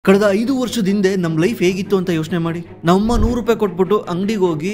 ಕಳೆದ 5 ವರ್ಷದ ಹಿಂದೆ ನಮ್ಮ ಲೈಫ್ ಹೇಗಿತ್ತು ಅಂತ ಯೋಚನೆ ಮಾಡಿ. ನಮ್ಮ 100 ರೂಪಾಯಿ ಕೊಟ್ಬಿಟ್ಟು ಅಂಗಡಿಗೆ ಹೋಗಿ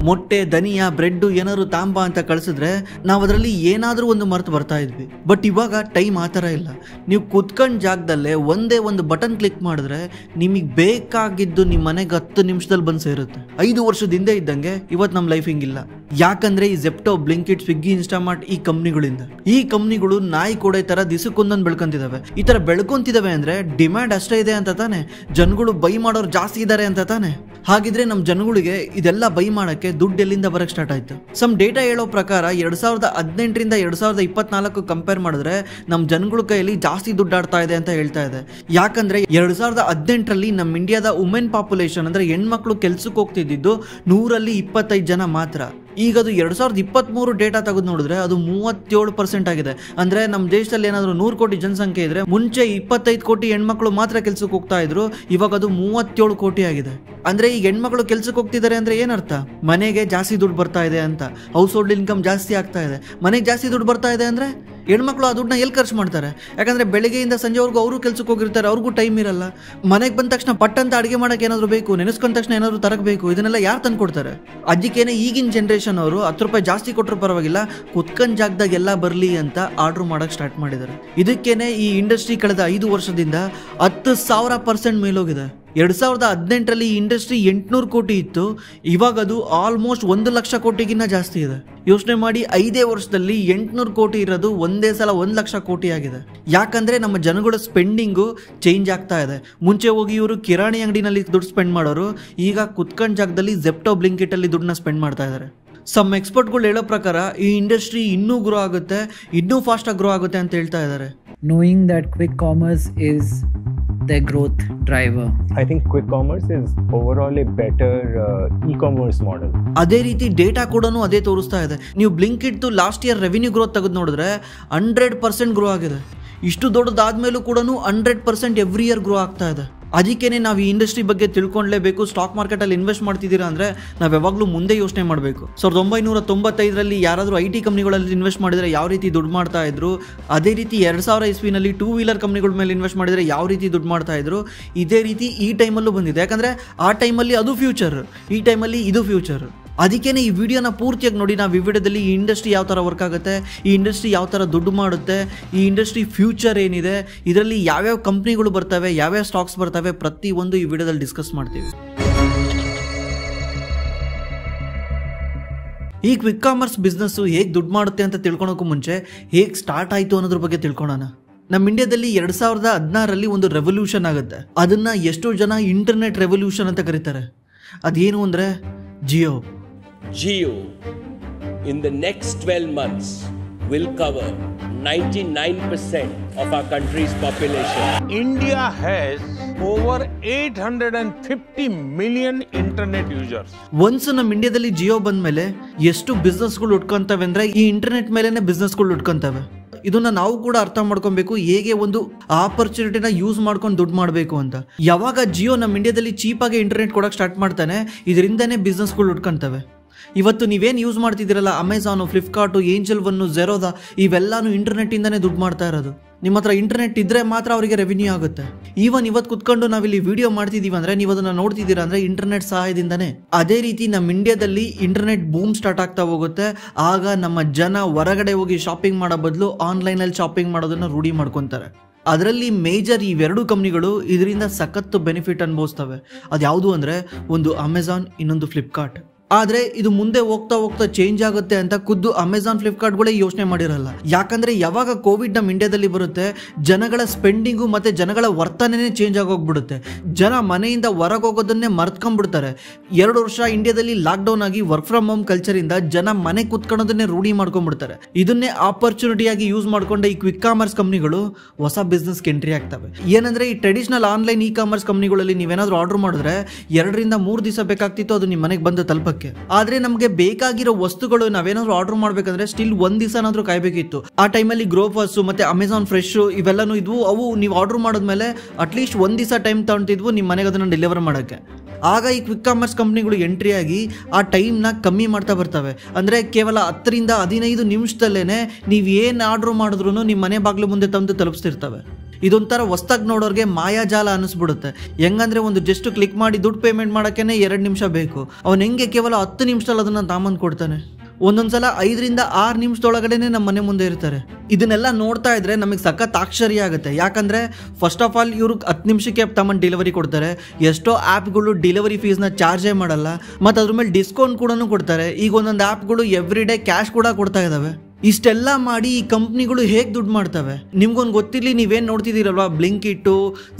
ಮೊಟ್ಟೆ, ಧನಿಯಾ, ಬ್ರೆಡ್ ಏನಾದ್ರು ತಾಂಬಾ ಅಂತ ಕಳಿಸಿದ್ರೆ ನಾವು ಅದರಲ್ಲಿ ಏನಾದರೂ ಒಂದು ಮರೆತು ಬರ್ತಾ ಇದ್ವಿ. ಬಟ್ ಇವಾಗ ಟೈಮ್ ಆ ಥರ ಇಲ್ಲ. ನೀವು ಕುತ್ಕೊಂಡ್ ಜಾಗದಲ್ಲೇ ಒಂದೇ ಒಂದು ಬಟನ್ ಕ್ಲಿಕ್ ಮಾಡಿದ್ರೆ ನಿಮಗೆ ಬೇಕಾಗಿದ್ದು ನಿಮ್ಮ ಮನೆಗೆ 10 ನಿಮಿಷದಲ್ಲಿ ಬಂದು ಸೇರುತ್ತೆ. 5 ವರ್ಷದ ಹಿಂದೆ ಇದ್ದಂಗೆ ಇವತ್ತು ನಮ್ಮ ಲೈಫ್ ಹಿಂಗಿಲ್ಲ. ಯಾಕಂದ್ರೆ ಈ ಜೆಪ್ಟೋ, ಬ್ಲಿಂಕಿಟ್, ಸ್ವಿಗ್ಗಿ, ಇನ್ಸ್ಟಾಮಾರ್ಟ್ ಈ ಕಂಪ್ನಿಗಳಿಂದ ಈ ಕಂಪ್ನಿಗಳು ನಾಯಿ ಕೊಡೆ ತರ ದಿಸಕ್ಕೊಂದೊಂದು ಬೆಳ್ಕೊಂತಿದಾವೆ. ಈ ತರ ಬೆಳ್ಕೊಂತಿದಾವೆ ಅಂದ್ರೆ ಡಿಮ್ಯಾಂಡ್ ಅಷ್ಟೇ ಇದೆ ಅಂತ ತಾನೆ, ಜನಗಳು ಬೈ ಮಾಡೋರು ಜಾಸ್ತಿ ಇದ್ದಾರೆ ಅಂತ ತಾನೆ. ಹಾಗಿದ್ರೆ ನಮ್ಮ ಜನಗಳಿಗೆ ಇದೆಲ್ಲ ಬೈ ಮಾಡಕ್ಕೆ ದುಡ್ಡು ಎಲ್ಲಿಂದ ಬರಕ್ ಸ್ಟಾರ್ಟ್ ಆಯ್ತು? ಸಮ್ ಡೇಟಾ ಹೇಳೋ ಪ್ರಕಾರ 2018ರಿಂದ 2024 ಕಂಪೇರ್ ಮಾಡಿದ್ರೆ ನಮ್ಮ ಜನಗಳ ಕೈಯಲ್ಲಿ ಜಾಸ್ತಿ ದುಡ್ಡಾಡ್ತಾ ಇದೆ ಅಂತ ಹೇಳ್ತಾ ಇದೆ. ಯಾಕಂದ್ರೆ 2018ರಲ್ಲಿ ನಮ್ಮ ಇಂಡಿಯಾದ ವುಮೆನ್ ಪಾಪ್ಯುಲೇಷನ್ ಅಂದ್ರೆ ಹೆಣ್ಮಕ್ಳು ಕೆಲ್ಸಕ್ಕೆ ಹೋಗ್ತಿದ್ದು 100ರಲ್ಲಿ 25 ಜನ ಮಾತ್ರ. ಈಗ ಅದು 2023 ಡೇಟಾ ತೆಗೆದು ನೋಡಿದ್ರೆ ಅದು 37% ಆಗಿದೆ. ಅಂದ್ರೆ ನಮ್ಮ ದೇಶದಲ್ಲಿ ಏನಾದ್ರು 100 ಕೋಟಿ ಜನಸಂಖ್ಯೆ ಇದ್ರೆ ಮುಂಚೆ 25 ಕೋಟಿ ಹೆಣ್ಮಕ್ಳು ಮಾತ್ರ ಕೆಲ್ಸಕ್ಕೆ ಹೋಗ್ತಾ ಇದ್ರು, ಇವಾಗ ಅದು 37 ಕೋಟಿ ಆಗಿದೆ. ಅಂದ್ರೆ ಈಗ ಹೆಣ್ಮಕ್ಳು ಕೆಲ್ಸಕ್ಕೆ ಹೋಗ್ತಿದ್ದಾರೆ ಅಂದ್ರೆ ಏನರ್ಥ? ಮನೆಗೆ ಜಾಸ್ತಿ ದುಡ್ಡು ಬರ್ತಾ ಇದೆ ಅಂತ, ಹೌಸ್ ಹೋಲ್ಡ್ ಇನ್ಕಮ್ ಜಾಸ್ತಿ ಆಗ್ತಾ ಇದೆ. ಮನೆಗೆ ಜಾಸ್ತಿ ದುಡ್ಡು ಬರ್ತಾ ಇದೆ ಅಂದ್ರೆ ಹೆಣ್ಮಕ್ಳು ಆ ದುಡ್ಡನ್ನ ಎಲ್ಲಿ ಖರ್ಚು ಮಾಡ್ತಾರೆ? ಯಾಕಂದ್ರೆ ಬೆಳಗ್ಗೆಯಿಂದ ಸಂಜೆವರೆಗೂ ಅವರು ಕೆಲ್ಸಕ್ಕೆ ಹೋಗಿರ್ತಾರೆ, ಅವ್ರಿಗೂ ಟೈಮ್ ಇರಲ್ಲ. ಮನೆಗೆ ಬಂದ ತಕ್ಷಣ ಪಟ್ಟಂತ ಅಡಿಗೆ ಮಾಡಕ್ಕೆ ಏನಾದ್ರು ಬೇಕು, ನೆನೆಸ್ಕೊಂಡ ತಕ್ಷಣ ಏನಾದ್ರು ತರಬೇಕು, ಇದನ್ನೆಲ್ಲ ಯಾರು ತಂದು ಕೊಡ್ತಾರೆ? ಅದಕ್ಕೇನೆ ಈಗಿನ ಜನರೇಷನ್ ಅವರು 10 ರೂಪಾಯಿ ಜಾಸ್ತಿ ಕೊಟ್ಟರು ಪರವಾಗಿಲ್ಲ, ಕುತ್ಕೊಂಡ್ ಜಾಗದಾಗ ಎಲ್ಲ ಬರಲಿ ಅಂತ ಆರ್ಡರ್ ಮಾಡಕ್ ಸ್ಟಾರ್ಟ್ ಮಾಡಿದ್ದಾರೆ. ಇದಕ್ಕೇನೆ ಈ ಇಂಡಸ್ಟ್ರಿ ಕಳೆದ 5 ವರ್ಷದಿಂದ 10,000% ಮೇಲೋಗಿದೆ. 2018ರಲ್ಲಿ ಈ ಇಂಡಸ್ಟ್ರಿ 800 ಕೋಟಿ ಇತ್ತು, ಇವಾಗ ಅದು ಆಲ್ಮೋಸ್ಟ್ 1 ಲಕ್ಷ ಕೋಟಿಗಿನ್ನ ಜಾಸ್ತಿ ಇದೆ. ಯೋಚನೆ ಮಾಡಿ, 5 ವರ್ಷದಲ್ಲಿ 800 ಕೋಟಿ ಇರೋದು ಒಂದೇ ಸಲ 1 ಲಕ್ಷ ಕೋಟಿ ಆಗಿದೆ. ಯಾಕಂದ್ರೆ ನಮ್ಮ ಜನಗಳ ಸ್ಪೆಂಡಿಂಗು ಚೇಂಜ್ ಆಗ್ತಾ ಇದೆ. ಮುಂಚೆ ಹೋಗಿ ಇವರು ಕಿರಾಣಿ ಅಂಗಡಿನಲ್ಲಿ ದುಡ್ಡು ಸ್ಪೆಂಡ್ ಮಾಡೋರು ಈಗ ಕುತ್ಕೊಂಡ್ ಜಾಗದಲ್ಲಿ ಜೆಪ್ಟೋ, ಬ್ಲಿಂಕಿಟ್ ಅಲ್ಲಿ ದುಡ್ಡನ್ನ ಸ್ಪೆಂಡ್ ಮಾಡ್ತಾ ಇದ್ದಾರೆ. ಸಮ್ ಎಕ್ಸ್ಪರ್ಟ್ಗಳು ಹೇಳೋ ಪ್ರಕಾರ ಈ ಇಂಡಸ್ಟ್ರಿ ಇನ್ನೂ ಗ್ರೋ ಆಗುತ್ತೆ, ಇನ್ನೂ ಫಾಸ್ಟಾಗಿ ಗ್ರೋ ಆಗುತ್ತೆ ಅಂತ ಹೇಳ್ತಾ ಇದ್ದಾರೆ. Knowing that quick commerce is their growth driver. I think quick commerce is overall a better e-commerce model. ಅದೇ ರೀತಿ ಡೇಟಾ ಕೂಡ ಅದೇ ತೋರಿಸ್ತಾ ಇದೆ. ನೀವು Blinkit last year revenue growth ತೆಗೆದು ನೋಡಿದ್ರೆ 100% ಗ್ರೋ ಆಗಿದೆ. ಇಷ್ಟು ದೊಡ್ಡದಾದ್ಮೇಲೂ ಕೂಡ 100% ಎವ್ರಿ ಇಯರ್ ಗ್ರೋ ಆಗ್ತಾ ಇದೆ. ಅದಕ್ಕೇನೆ ನಾವು ಈ ಇಂಡಸ್ಟ್ರಿ ಬಗ್ಗೆ ತಿಳ್ಕೊಳ್ಳೇಬೇಕು. ಸ್ಟಾಕ್ ಮಾರ್ಕೆಟಲ್ಲಿ ಇನ್ವೆಸ್ಟ್ ಮಾಡ್ತಿದ್ದೀರಾ ಅಂದರೆ ನಾವು ಯಾವಾಗಲೂ ಮುಂದೆ ಯೋಚನೆ ಮಾಡಬೇಕು. 1995ರಲ್ಲಿ ಯಾರಾದರೂ IT ಕಂಪ್ನಿಗಳಲ್ಲಿ ಇನ್ವೆಸ್ಟ್ ಮಾಡಿದರೆ ಯಾವ ರೀತಿ ದುಡ್ಡು ಮಾಡ್ತಾ ಇದ್ರು, ಅದೇ ರೀತಿ 2000 ಇಸ್ವಿನಲ್ಲಿ 2 ವೀಲರ್ ಕಂಪ್ನಿಗಳ ಮೇಲೆ ಇನ್ವೆಸ್ಟ್ ಮಾಡಿದರೆ ಯಾವ ರೀತಿ ದುಡ್ಡು ಮಾಡ್ತಾ ಇದ್ರು, ಇದೇ ರೀತಿ ಈ ಟೈಮಲ್ಲೂ ಬಂದಿದೆ. ಯಾಕಂದರೆ ಆ ಟೈಮಲ್ಲಿ ಅದು ಫ್ಯೂಚರ್, ಈ ಟೈಮಲ್ಲಿ ಇದು ಫ್ಯೂಚರ್. ಅದಕ್ಕೇನೆ ಈ ವಿಡಿಯೋನ ಪೂರ್ತಿಯಾಗಿ ನೋಡಿ. ನಾವು ಈ ವಿಡಿಯೋದಲ್ಲಿ ಈ ಇಂಡಸ್ಟ್ರಿ ಯಾವ ಥರ ವರ್ಕ್ ಆಗುತ್ತೆ, ಈ ಇಂಡಸ್ಟ್ರಿ ಯಾವ ಥರ ದುಡ್ಡು ಮಾಡುತ್ತೆ, ಈ ಇಂಡಸ್ಟ್ರಿ ಫ್ಯೂಚರ್ ಏನಿದೆ, ಇದರಲ್ಲಿ ಯಾವ್ಯಾವ ಕಂಪ್ನಿಗಳು ಬರ್ತವೆ, ಯಾವ್ಯಾವ ಸ್ಟಾಕ್ಸ್ ಬರ್ತವೆ, ಪ್ರತಿಯೊಂದು ಈ ವಿಡಿಯೋದಲ್ಲಿ ಡಿಸ್ಕಸ್ ಮಾಡ್ತೀವಿ. ಈ ಕ್ವಿಕ್ ಕಾಮರ್ಸ್ ಬಿಸ್ನೆಸ್ಸು ಹೇಗೆ ದುಡ್ಡು ಮಾಡುತ್ತೆ ಅಂತ ತಿಳ್ಕೊಳಕ್ಕೂ ಮುಂಚೆ ಹೇಗೆ ಸ್ಟಾರ್ಟ್ ಆಯಿತು ಅನ್ನೋದ್ರ ಬಗ್ಗೆ ತಿಳ್ಕೊಳ್ಳೋಣ. ನಮ್ಮ ಇಂಡಿಯಾದಲ್ಲಿ 2016ರಲ್ಲಿ ಒಂದು ರೆವಲ್ಯೂಷನ್ ಆಗುತ್ತೆ. ಅದನ್ನು ಎಷ್ಟೋ ಜನ ಇಂಟರ್ನೆಟ್ ರೆವಲ್ಯೂಷನ್ ಅಂತ ಕರೀತಾರೆ. ಅದೇನು ಅಂದರೆ Jio. in the next 12 months will cover 99% of our country's population. India has over 850 million internet users. Once ನಮ್ಮ ಇಂಡಿಯಾದಲ್ಲಿ ಜಿಯೋ ಬಂದ್ಮೇಲೆ ಎಷ್ಟು ಬಿಸ್ನೆಸ್ಗಳು ಹುಟ್ಕೊಂತವೆ ಅಂದ್ರೆ ಈ ಇಂಟರ್ನೆಟ್ ಮೇಲೆನೆ ಬಿಸ್ನೆಸ್ಗಳು ಹುಟ್ಕೊಂತವೆ. ಇದನ್ನ ನಾವು ಕೂಡ ಅರ್ಥ ಮಾಡ್ಕೊಬೇಕು, ಹೇಗೆ ಒಂದು ಆಪರ್ಚುನಿಟಿನ ಯೂಸ್ ಮಾಡ್ಕೊಂಡು ದುಡ್ಡು ಮಾಡಬೇಕು ಅಂತ. ಯಾವಾಗ ಜಿಯೋ ನಮ್ಮ ಇಂಡಿಯಾದಲ್ಲಿ ಚೀಪಾಗಿ ಇಂಟರ್ನೆಟ್ ಕೊಡೋಕೆ ಸ್ಟಾರ್ಟ್ ಮಾಡ್ತಾನೆ, ಇದರಿಂದನೇ ಬಿಸ್ನೆಸ್ಗಳು ಹುಟ್ಕೊಂತವೆ. ಇವತ್ತು ನೀವೇನು ಯೂಸ್ ಮಾಡ್ತಿದ್ದೀರಲ್ಲ, ಅಮೆಝಾನು, ಫ್ಲಿಪ್ಕಾರ್ಟು, ಏಂಜಲ್ ಒನ್ನು, ಜೆರೋದಾ, ಇವೆಲ್ಲಾನು ಇಂಟರ್ನೆಟ್ಟಿಂದನೇ ದುಡ್ಡು ಮಾಡ್ತಾ ಇರೋದು. ನಿಮ್ಮ ಹತ್ರ ಇಂಟರ್ನೆಟ್ ಇದ್ರೆ ಮಾತ್ರ ಅವರಿಗೆ ರೆವಿನ್ಯೂ ಆಗುತ್ತೆ. ಈವನ್ ಇವತ್ತು ಕುತ್ಕೊಂಡು ನಾವಿಲ್ಲಿ ವಿಡಿಯೋ ಮಾಡ್ತಿದ್ದೀವಿ ಅಂದ್ರೆ, ನೀವು ಅದನ್ನ ನೋಡ್ತಿದ್ದೀರಾ ಅಂದ್ರೆ ಇಂಟರ್ನೆಟ್ ಸಹಾಯದಿಂದನೇ. ಅದೇ ರೀತಿ ನಮ್ಮ ಇಂಡಿಯಾದಲ್ಲಿ ಇಂಟರ್ನೆಟ್ ಬೂಮ್ ಸ್ಟಾರ್ಟ್ ಆಗ್ತಾ ಹೋಗುತ್ತೆ. ಆಗ ನಮ್ಮ ಜನ ಹೊರಗಡೆ ಹೋಗಿ ಶಾಪಿಂಗ್ ಮಾಡೋ ಬದಲು ಆನ್ಲೈನಲ್ಲಿ ಶಾಪಿಂಗ್ ಮಾಡೋದನ್ನ ರೂಢಿ ಮಾಡ್ಕೊತಾರೆ. ಅದರಲ್ಲಿ ಮೇಜರ್ ಇವೆರಡು ಕಂಪ್ನಿಗಳು ಇದರಿಂದ ಸಖತ್ತು ಬೆನಿಫಿಟ್ ಅನುಭವಿಸ್ತವೆ. ಅದ್ಯಾವುದು ಅಂದರೆ ಒಂದು ಅಮೆಝಾನ್, ಇನ್ನೊಂದು ಫ್ಲಿಪ್ಕಾರ್ಟ್. ಆದರೆ ಇದು ಮುಂದೆ ಹೋಗ್ತಾ ಹೋಗ್ತಾ ಚೇಂಜ್ ಆಗುತ್ತೆ ಅಂತ ಖುದ್ದು ಅಮೆಝಾನ್, ಫ್ಲಿಪ್ಕಾರ್ಟ್ಗಳೇ ಯೋಚನೆ ಮಾಡಿರಲ್ಲ. ಯಾಕಂದ್ರೆ ಯಾವಾಗ ಕೋವಿಡ್ ನಮ್ಮ ಇಂಡಿಯಾದಲ್ಲಿ ಬರುತ್ತೆ, ಜನಗಳ ಸ್ಪೆಂಡಿಂಗು ಮತ್ತೆ ಜನಗಳ ವರ್ತನೆನೇ ಚೇಂಜ್ ಆಗೋಗ್ಬಿಡುತ್ತೆ. ಜನ ಮನೆಯಿಂದ ಹೊರಗೆ ಹೋಗೋದನ್ನೇ ಮರ್ತ್ಕೊಂಡ್ಬಿಡ್ತಾರೆ. 2 ವರ್ಷ ಇಂಡಿಯಾದಲ್ಲಿ ಲಾಕ್ಡೌನ್ ಆಗಿ ವರ್ಕ್ ಫ್ರಮ್ ಹೋಮ್ ಕಲ್ಚರಿಂದ ಜನ ಮನೆ ಕುತ್ಕೊಳ್ಳೋದನ್ನೇ ರೂಢಿ ಮಾಡ್ಕೊಂಡ್ಬಿಡ್ತಾರೆ. ಇದನ್ನೇ ಆಪರ್ಚುನಿಟಿಯಾಗಿ ಯೂಸ್ ಮಾಡ್ಕೊಂಡ ಈ ಕ್ವಿಕ್ ಕಾಮರ್ಸ್ ಕಂಪ್ನಿಗಳು ಹೊಸ ಬಿಸ್ನೆಸ್ಗೆ ಎಂಟ್ರಿ ಆಗ್ತವೆ. ಏನಂದ್ರೆ ಈ ಟ್ರೆಡಿಷನಲ್ ಆನ್ಲೈನ್ ಇ ಕಾಮರ್ಸ್ ಕಂಪ್ನಿಗಳಲ್ಲಿ ನೀವೇನಾದ್ರೂ ಆರ್ಡರ್ ಮಾಡಿದ್ರೆ 2ರಿಂದ 3 ದಿವಸ ಬೇಕಾಗ್ತಿತ್ತು ಅದು ನಿಮ್ಮ ಮನೆಗೆ ಬಂದು ತಲುಪಕ್ಕೆ. ಆದ್ರೆ ನಮಗೆ ಬೇಕಾಗಿರೋ ವಸ್ತುಗಳು ನಾವೇನಾದ್ರೂ ಆರ್ಡರ್ ಮಾಡ್ಬೇಕಂದ್ರೆ ಸ್ಟಿಲ್ 1 ದಿವಸನಾದ್ರೂ ಕಾಯ್ಬೇಕಿತ್ತು. ಆ ಟೈಮಲ್ಲಿ ಗ್ರೋಫರ್ಸ್ ಮತ್ತೆ ಅಮೆಝಾನ್ ಫ್ರೆಶ್ ಇವೆಲ್ಲನೂ ಇದ್ವು. ಅವು ನೀವು ಆರ್ಡರ್ ಮಾಡಿದ್ಮೇಲೆ ಅಟ್ಲೀಸ್ಟ್ 1 ದಿವಸ ಟೈಮ್ ತಗೊಂತಿದ್ವು ನಿಮ್ಮ ಮನೆಗೆ ಅದನ್ನ ಡೆಲಿವರ್ ಮಾಡಕ್ಕೆ. ಆಗ ಈ ಕ್ವಿಕ್ ಕಾಮರ್ಸ್ ಕಂಪ್ನಿಗಳು ಎಂಟ್ರಿ ಆಗಿ ಆ ಟೈಮ್ನ ಕಮ್ಮಿ ಮಾಡ್ತಾ ಬರ್ತವೆ. ಅಂದರೆ ಕೇವಲ 10ರಿಂದ 15 ನಿಮಿಷದಲ್ಲೇ ನೀವು ಏನು ಆರ್ಡ್ರ್ ಮಾಡಿದ್ರು ನಿಮ್ಮ ಮನೆ ಬಾಗಿಲು ಮುಂದೆ ತಂದು ತಲುಪಿಸ್ತಿರ್ತವೆ. ಇದೊಂಥರ ಹೊಸ್ದಾಗಿ ನೋಡೋರಿಗೆ ಮಾಯಾಜಾಲ ಅನಿಸ್ಬಿಡುತ್ತೆ. ಹೆಂಗಂದ್ರೆ ಒಂದು ಜಸ್ಟ್ ಕ್ಲಿಕ್ ಮಾಡಿ ದುಡ್ಡು ಪೇಮೆಂಟ್ ಮಾಡೋಕ್ಕೇನೆ 2 ನಿಮಿಷ ಬೇಕು. ಅವನು ಹೆಂಗೆ ಕೇವಲ 10 ನಿಮಿಷದಲ್ಲಿ ಅದನ್ನು ತಾಮಂದು ಕೊಡ್ತಾನೆ. ಒಂದೊಂದ್ಸಲ 5 ರಿಂದ 6 ನಿಮಿಷದೊಳಗಡೆನೆ ನಮ್ಮ ಮನೆ ಮುಂದೆ ಇರ್ತಾರೆ. ಇದನ್ನೆಲ್ಲ ನೋಡ್ತಾ ಇದ್ರೆ ನಮಗೆ ಸಖತ್ ಆಶ್ಚರ್ಯ ಆಗುತ್ತೆ. ಯಾಕಂದ್ರೆ ಫಸ್ಟ್ ಆಫ್ ಆಲ್ ಇವರು 10 ನಿಮಿಷಕ್ಕೆ ತಮ್ಮನ್ನು ಡೆಲಿವರಿ ಕೊಡ್ತಾರೆ. ಎಷ್ಟೋ ಆ್ಯಪ್ಗಳು ಡೆಲಿವರಿ ಫೀಸ್ನ ಚಾರ್ಜೇ ಮಾಡಲ್ಲ, ಮತ್ತು ಅದ್ರ ಮೇಲೆ ಡಿಸ್ಕೌಂಟ್ ಕೂಡ ಕೊಡ್ತಾರೆ. ಈಗ ಒಂದೊಂದು ಆ್ಯಪ್ಗಳು ಎವ್ರಿ ಡೇ ಕ್ಯಾಶ್ ಕೂಡ ಕೊಡ್ತಾ ಇದ್ದಾವೆ. ಇಷ್ಟೆಲ್ಲ ಮಾಡಿ ಈ ಕಂಪ್ನಿಗಳು ಹೇಗೆ ದುಡ್ಡು ಮಾಡ್ತವೆ ನಿಮ್ಗೊಂದು ಗೊತ್ತಿರಲಿ. ನೀವೇನು ನೋಡ್ತಿದ್ದೀರಲ್ವಾ, ಬ್ಲಿಂಕಿಟ್ಟು,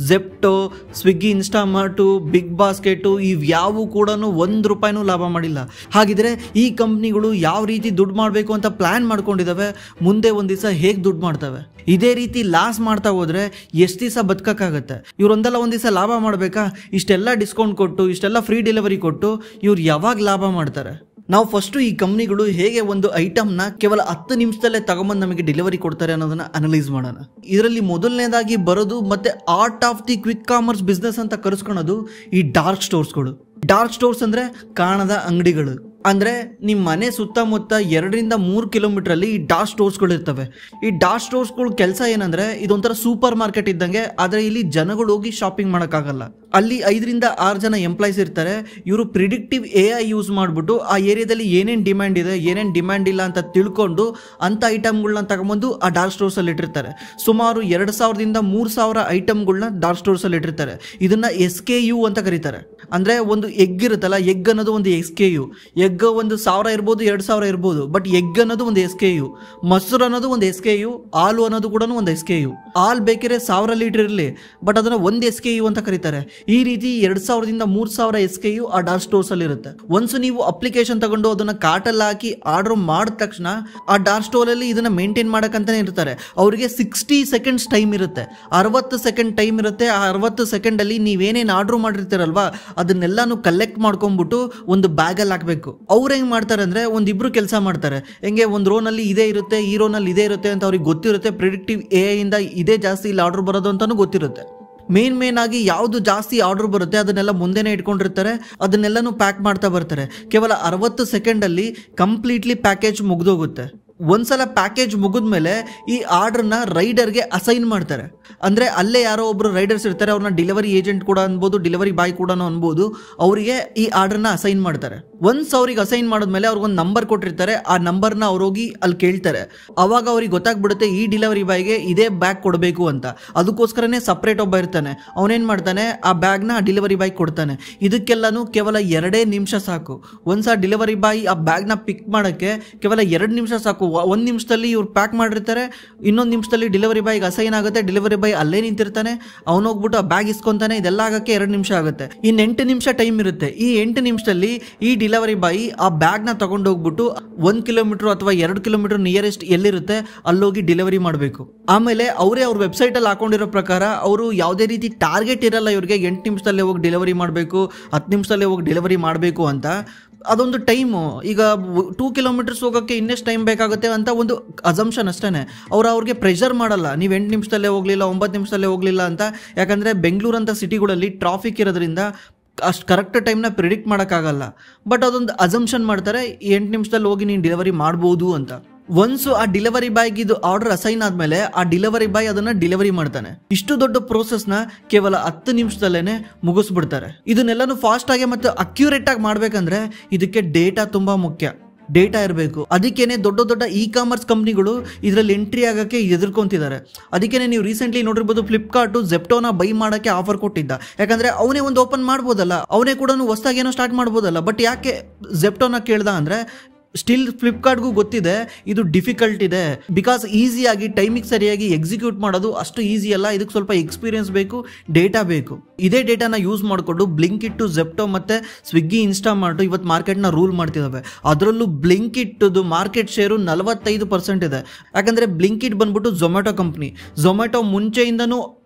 ಝೆಪ್ಟೋ, ಸ್ವಿಗ್ಗಿ, ಇನ್ಸ್ಟಾಮಾರ್ಟು, ಬಿಗ್ ಬಾಸ್ಕೆಟು, ಇವ್ಯಾವು ಕೂಡ 1 ರೂಪಾಯಿನೂ ಲಾಭ ಮಾಡಿಲ್ಲ. ಹಾಗಿದ್ರೆ ಈ ಕಂಪ್ನಿಗಳು ಯಾವ ರೀತಿ ದುಡ್ಡು ಮಾಡಬೇಕು ಅಂತ ಪ್ಲ್ಯಾನ್ ಮಾಡ್ಕೊಂಡಿದ್ದಾವೆ, ಮುಂದೆ ಒಂದು ದಿವಸ ಹೇಗೆ ದುಡ್ಡು ಮಾಡ್ತವೆ. ಇದೇ ರೀತಿ ಲಾಸ್ ಮಾಡ್ತಾ ಹೋದರೆ ಎಷ್ಟು ದಿವಸ ಬದುಕೋಕ್ಕಾಗತ್ತೆ? ಇವರೊಂದಲ್ಲ ಒಂದು ದಿವಸ ಲಾಭ ಮಾಡಬೇಕಾ? ಇಷ್ಟೆಲ್ಲ ಡಿಸ್ಕೌಂಟ್ ಕೊಟ್ಟು, ಇಷ್ಟೆಲ್ಲ ಫ್ರೀ ಡೆಲಿವರಿ ಕೊಟ್ಟು ಇವ್ರು ಯಾವಾಗ ಲಾಭ ಮಾಡ್ತಾರೆ? ನಾವು ಫಸ್ಟು ಈ ಕಂಪ್ನಿಗಳು ಹೇಗೆ ಒಂದು ಐಟಮ್ನ ಕೇವಲ 10 ನಿಮಿಷದಲ್ಲೇ ತಗೊಂಬಂದು ನಮಗೆ ಡೆಲಿವರಿ ಕೊಡ್ತಾರೆ ಅನ್ನೋದನ್ನ ಅನಲೈಸ್ ಮಾಡೋಣ. ಇದರಲ್ಲಿ ಮೊದಲನೇದಾಗಿ ಬರೋದು ಮತ್ತೆ art of the quick commerce business ಅಂತ ಕರೆಸ್ಕೊಳ್ಳೋದು ಈ ಡಾರ್ಕ್ ಸ್ಟೋರ್ಸ್ಗಳು. ಡಾರ್ಕ್ ಸ್ಟೋರ್ಸ್ ಅಂದರೆ ಕಾಣದ ಅಂಗಡಿಗಳು. ಅಂದರೆ ನಿಮ್ಮ ಮನೆ ಸುತ್ತಮುತ್ತ 2 ರಿಂದ 3 ಕಿಲೋಮೀಟ್ರಲ್ಲಿ ಈ ಡಾರ್ಕ್ ಸ್ಟೋರ್ಸ್ಗಳು ಇರ್ತವೆ. ಈ ಡಾರ್ಕ್ ಸ್ಟೋರ್ಸ್ಗಳ ಕೆಲಸ ಏನಂದರೆ ಇದೊಂಥರ ಸೂಪರ್ ಮಾರ್ಕೆಟ್ ಇದ್ದಂಗೆ, ಆದರೆ ಇಲ್ಲಿ ಜನಗಳು ಹೋಗಿ ಶಾಪಿಂಗ್ ಮಾಡೋಕ್ಕಾಗಲ್ಲ. ಅಲ್ಲಿ 5 ರಿಂದ 6 ಜನ ಎಂಪ್ಲಾಯ್ಸ್ ಇರ್ತಾರೆ. ಇವರು ಪ್ರಿಡಿಕ್ಟಿವ್ AI ಯೂಸ್ ಮಾಡಿಬಿಟ್ಟು ಆ ಏರಿಯಾದಲ್ಲಿ ಏನೇನು ಡಿಮ್ಯಾಂಡ್ ಇದೆ, ಏನೇನು ಡಿಮ್ಯಾಂಡ್ ಇಲ್ಲ ಅಂತ ತಿಳ್ಕೊಂಡು ಅಂಥ ಐಟಮ್ಗಳನ್ನ ತಗೊಂಬಂದು ಆ ಡಾರ್ಕ್ ಸ್ಟೋರ್ಸಲ್ಲಿ ಇಟ್ಟಿರ್ತಾರೆ. ಸುಮಾರು 2000 ರಿಂದ 3000 ಐಟಮ್ಗಳನ್ನ ಡಾರ್ಕ್ ಸ್ಟೋರ್ಸಲ್ಲಿ ಇಟ್ಟಿರ್ತಾರೆ. ಇದನ್ನು SKU ಅಂತ ಕರೀತಾರೆ. ಅಂದರೆ ಒಂದು ಎಗ್ ಇರುತ್ತಲ್ಲ, ಎಗ್ ಅನ್ನೋದು ಒಂದು SKU. ಎಗ್ 1000 ಇರ್ಬೋದು, 2000 ಇರ್ಬೋದು, ಬಟ್ ಎಗ್ ಅನ್ನೋದು ಒಂದು SKU. ಮೊಸರು ಅನ್ನೋದು ಒಂದು SKU. ಹಾಲು ಅನ್ನೋದು ಕೂಡ ಒಂದು SKU. ಹಾಲು ಬೇಕಿದ್ರೆ 1000 ಲೀಟರ್ ಇರಲಿ, ಬಟ್ ಅದನ್ನು ಒಂದು SKU ಅಂತ ಕರೀತಾರೆ. ಈ ರೀತಿ 2000 ರಿಂದ 3000 SKU ಆ ಡಾರ್ಕ್ ಸ್ಟೋರ್ಸ್ ಅಲ್ಲಿ ಇರುತ್ತೆ. ಒನ್ಸ್ ನೀವು ಅಪ್ಲಿಕೇಶನ್ ತಗೊಂಡು ಅದನ್ನ ಕಾರ್ಟಲ್ಲಿ ಹಾಕಿ ಆರ್ಡರ್ ಮಾಡಿದ ತಕ್ಷಣ ಆ ಡಾರ್ಕ್ ಸ್ಟೋರ್ ಅಲ್ಲಿ ಇದನ್ನ ಮೇಂಟೈನ್ ಮಾಡಕ್ಕಂತಾನೆ ಇರ್ತಾರೆ. ಅವರಿಗೆ 60 ಸೆಕೆಂಡ್ಸ್ ಟೈಮ್ ಇರುತ್ತೆ, 60 ಸೆಕೆಂಡ್ ಟೈಮ್ ಇರುತ್ತೆ. ಆ 60 ಸೆಕೆಂಡ್ ಅಲ್ಲಿ ನೀವೇನೇನು ಆರ್ಡರ್ ಮಾಡಿರ್ತೀರಲ್ವಾ ಅದನ್ನೆಲ್ಲಾನು ಕಲೆಕ್ಟ್ ಮಾಡ್ಕೊಂಡ್ಬಿಟ್ಟು ಒಂದು ಬ್ಯಾಗಲ್ಲಿ ಹಾಕಬೇಕು. ಅವ್ರು ಹೆಂಗೆ ಮಾಡ್ತಾರೆ ಅಂದರೆ ಒಂದಿಬ್ರು ಕೆಲಸ ಮಾಡ್ತಾರೆ. ಹೆಂಗೆ ಒಂದು ರೋನಲ್ಲಿ ಇದೇ ಇರುತ್ತೆ, ಈ ರೋನಲ್ಲಿ ಇದೇ ಇರುತ್ತೆ ಅಂತ ಅವ್ರಿಗೆ ಗೊತ್ತಿರುತ್ತೆ. ಪ್ರಿಡಿಕ್ಟಿವ್ AI ಇಂದ ಇದೇ ಜಾಸ್ತಿ ಇಲ್ಲಿ ಆರ್ಡರ್ ಬರೋದು ಅಂತಾನೂ ಗೊತ್ತಿರುತ್ತೆ. ಮೇನ್ ಆಗಿ ಯಾವುದು ಜಾಸ್ತಿ ಆರ್ಡರ್ ಬರುತ್ತೆ ಅದನ್ನೆಲ್ಲ ಮುಂದೆನೇ ಇಟ್ಕೊಂಡಿರ್ತಾರೆ. ಅದನ್ನೆಲ್ಲನೂ ಪ್ಯಾಕ್ ಮಾಡ್ತಾ ಬರ್ತಾರೆ. ಕೇವಲ 60 ಸೆಕೆಂಡಲ್ಲಿ ಕಂಪ್ಲೀಟ್ಲಿ ಪ್ಯಾಕೇಜ್ ಮುಗಿದೋಗುತ್ತೆ. ಒಂದ್ಸಲ ಪ್ಯಾಕೇಜ್ ಮುಗಿದ್ಮೇಲೆ ಈ ಆರ್ಡ್ರನ್ನ ರೈಡರ್ಗೆ ಅಸೈನ್ ಮಾಡ್ತಾರೆ. ಅಂದರೆ ಅಲ್ಲೇ ಯಾರೋ ಒಬ್ಬರು ರೈಡರ್ಸ್ ಇರ್ತಾರೆ, ಅವ್ರನ್ನ ಡೆಲಿವರಿ ಏಜೆಂಟ್ ಕೂಡ ಅನ್ಬೋದು, ಡೆಲಿವರಿ ಬಾಯ್ ಕೂಡ ಅನ್ಬೋದು. ಅವರಿಗೆ ಈ ಆರ್ಡ್ರನ್ನ ಅಸೈನ್ ಮಾಡ್ತಾರೆ. ಒನ್ಸ್ ಅವ್ರಿಗೆ ಅಸೈನ್ ಮಾಡಿದ್ಮೇಲೆ ಅವ್ರಿಗೊಂದು ನಂಬರ್ ಕೊಟ್ಟಿರ್ತಾರೆ. ಆ ನಂಬರ್ನ ಅವ್ರು ಹೋಗಿ ಅಲ್ಲಿ ಕೇಳ್ತಾರೆ. ಅವಾಗ ಅವ್ರಿಗೆ ಗೊತ್ತಾಗ್ಬಿಡುತ್ತೆ ಈ ಡೆಲಿವರಿ ಬಾಯ್ಗೆ ಇದೇ ಬ್ಯಾಗ್ ಕೊಡಬೇಕು ಅಂತ. ಅದಕ್ಕೋಸ್ಕರನೇ ಸಪ್ರೇಟ್ ಒಬ್ಬ ಇರ್ತಾನೆ. ಅವನೇನು ಮಾಡ್ತಾನೆ, ಆ ಬ್ಯಾಗ್ನ ಡೆಲಿವರಿ ಬಾಯ್ ಕೊಡ್ತಾನೆ. ಇದಕ್ಕೆಲ್ಲನೂ ಕೇವಲ 2 ನಿಮಿಷ ಸಾಕು. ಒಂದ್ಸ ಡೆಲಿವರಿ ಬಾಯ್ ಆ ಬ್ಯಾಗ್ನ ಪಿಕ್ ಮಾಡೋಕ್ಕೆ ಕೇವಲ 2 ನಿಮಿಷ ಸಾಕು. 1 ನಿಮಿಷದಲ್ಲಿ ಇವ್ರು ಪ್ಯಾಕ್ ಮಾಡಿರ್ತಾರೆ, ಇನ್ನೊಂದು ನಿಮಿಷದಲ್ಲಿ ಡೆಲಿವರಿ ಬಾಯ್ಗೆ ಅಸೈನ್ ಆಗುತ್ತೆ. ಡೆಲಿವರಿ ಬಾಯ್ ಅಲ್ಲೇ ನಿಂತಿರ್ತಾನೆ, ಅವನು ಹೋಗ್ಬಿಟ್ಟು ಆ ಬ್ಯಾಗ್ ಇಸ್ಕೊಂತಾನೆ. ಇದೆಲ್ಲ ಆಗಕ್ಕೆ 2 ನಿಮಿಷ ಆಗುತ್ತೆ. ಇನ್ನು 8 ನಿಮಿಷ ಟೈಮ್ ಇರುತ್ತೆ. ಈ 8 ನಿಮಿಷದಲ್ಲಿ ಈ ಡೆಲಿವರಿ ಬಾಯ್ ಆ ಬ್ಯಾಗ್ನ ತಗೊಂಡು ಹೋಗ್ಬಿಟ್ಟು 1 ಕಿಲೋಮೀಟರ್ ಅಥವಾ 2 ಕಿಲೋಮೀಟರ್ ನಿಯರೆಸ್ಟ್ ಎಲ್ಲಿರುತ್ತೆ ಅಲ್ಲೋಗಿ ಡೆಲಿವರಿ ಮಾಡಬೇಕು. ಆಮೇಲೆ ಅವರೇ ಅವ್ರ ವೆಬ್ಸೈಟಲ್ಲಿ ಹಾಕೊಂಡಿರೋ ಪ್ರಕಾರ ಅವರು ಯಾವುದೇ ರೀತಿ ಟಾರ್ಗೆಟ್ ಇರಲ್ಲ ಇವ್ರಿಗೆ 8 ನಿಮಿಷದಲ್ಲೇ ಹೋಗಿ ಡೆಲಿವರಿ ಮಾಡಬೇಕು, 10 ನಿಮಿಷದಲ್ಲೇ ಹೋಗಿ ಡೆಲಿವರಿ ಮಾಡಬೇಕು ಅಂತ. ಅದೊಂದು ಟೈಮು. ಈಗ 2 ಕಿಲೋಮೀಟರ್ಸ್ ಹೋಗೋಕ್ಕೆ ಇನ್ನೆಷ್ಟು ಟೈಮ್ ಬೇಕಾಗುತ್ತೆ ಅಂತ ಒಂದು ಅಸಂಪ್ಷನ್ ಅಷ್ಟೇ. ಅವ್ರಿಗೆ ಪ್ರೆಷರ್ ಮಾಡಲ್ಲ, ನೀವು 8 ನಿಮಿಷದಲ್ಲೇ ಹೋಗಲಿಲ್ಲ, 9 ನಿಮಿಷದಲ್ಲೇ ಹೋಗಲಿಲ್ಲ ಅಂತ. ಯಾಕಂದರೆ ಬೆಂಗಳೂರು ಅಂತ ಸಿಟಿಗಳಲ್ಲಿ ಟ್ರಾಫಿಕ್ ಇರೋದ್ರಿಂದ ಅಷ್ಟು ಕರೆಕ್ಟ್ ಟೈಮ್ನ ಪ್ರಿಡಿಕ್ಟ್ ಮಾಡೋಕ್ಕಾಗಲ್ಲ. ಬಟ್ ಅದೊಂದು ಅಸಂಪ್ಷನ್ ಮಾಡ್ತಾರೆ, 8 ನಿಮಿಷದಲ್ಲಿ ಹೋಗಿ ನೀನು ಡೆಲಿವರಿ ಮಾಡ್ಬೋದು ಅಂತ. ಒನ್ಸು ಆ ಡೆಲಿವರಿ ಬಾಯ್ಗೆ ಇದು ಆರ್ಡರ್ ಅಸೈನ್ ಆದಮೇಲೆ ಆ ಡೆಲಿವರಿ ಬಾಯ್ ಅದನ್ನು ಡೆಲಿವರಿ ಮಾಡ್ತಾನೆ. ಇಷ್ಟು ದೊಡ್ಡ ಪ್ರೋಸೆಸ್ನ ಕೇವಲ 10 ನಿಮಿಷದಲ್ಲೇ ಮುಗಿಸ್ಬಿಡ್ತಾರೆ. ಇದನ್ನೆಲ್ಲನೂ ಫಾಸ್ಟಾಗಿ ಮತ್ತು ಅಕ್ಯುರೇಟಾಗಿ ಮಾಡಬೇಕಂದ್ರೆ ಇದಕ್ಕೆ ಡೇಟಾ ತುಂಬ ಮುಖ್ಯ. ಡೇಟಾ ಇರಬೇಕು. ಅದಕ್ಕೇನೆ ದೊಡ್ಡ ಇ-ಕಾಮರ್ಸ್ ಕಂಪ್ನಿಗಳು ಇದರಲ್ಲಿ ಎಂಟ್ರಿ ಆಗೋಕ್ಕೆ ಎದುರ್ಕೊಂತಿದ್ದಾರೆ. ಅದಕ್ಕೇನೆ ನೀವು ರೀಸೆಂಟ್ಲಿ ನೋಡಿರ್ಬೋದು, ಫ್ಲಿಪ್ಕಾರ್ಟು ಝೆಪ್ಟೋನ ಬೈ ಮಾಡೋಕ್ಕೆ ಆಫರ್ ಕೊಟ್ಟಿದ್ದ. ಯಾಕಂದರೆ ಅವನೇ ಒಂದು ಓಪನ್ ಮಾಡ್ಬೋದಲ್ಲ, ಅವನೇ ಕೂಡ ಹೊಸದಾಗಿ ಏನೋ ಸ್ಟಾರ್ಟ್ ಮಾಡ್ಬೋದಲ್ಲ. ಬಟ್ ಯಾಕೆ ಝೆಪ್ಟೋನ ಕೇಳ್ದ ಅಂದರೆ ಸ್ಟಿಲ್ ಫ್ಲಿಪ್ಕಾರ್ಟ್ಗೂ ಗೊತ್ತಿದೆ ಇದು ಡಿಫಿಕಲ್ಟ್ ಇದೆ. ಬಿಕಾಸ್ ಈಸಿಯಾಗಿ ಟೈಮಿಗೆ ಸರಿಯಾಗಿ ಎಕ್ಸಿಕ್ಯೂಟ್ ಮಾಡೋದು ಅಷ್ಟು ಈಸಿ ಅಲ್ಲ. ಇದಕ್ಕೆ ಸ್ವಲ್ಪ ಎಕ್ಸ್ಪೀರಿಯನ್ಸ್ ಬೇಕು, ಡೇಟಾ ಬೇಕು. ಇದೇ ಡೇಟಾನ ಯೂಸ್ ಮಾಡಿಕೊಂಡು ಬ್ಲಿಂಕಿಟ್ಟು, ಝೆಪ್ಟೋ ಮತ್ತು ಸ್ವಿಗ್ಗಿ, ಇನ್ಸ್ಟಾಮಾರ್ಟು ಇವತ್ತು ಮಾರ್ಕೆಟ್ನ ರೂಲ್ ಮಾಡ್ತಿದ್ದಾವೆ. ಅದರಲ್ಲೂ ಬ್ಲಿಂಕಿಟ್ಟು ಮಾರ್ಕೆಟ್ ಶೇರು 45% ಇದೆ. ಯಾಕಂದರೆ ಬ್ಲಿಂಕಿಟ್ ಬಂದ್ಬಿಟ್ಟು ಝೊಮ್ಯಾಟೊ ಕಂಪ್ನಿ. ಝೊಮ್ಯಾಟೊ ಮುಂಚೆಯಿಂದನೂ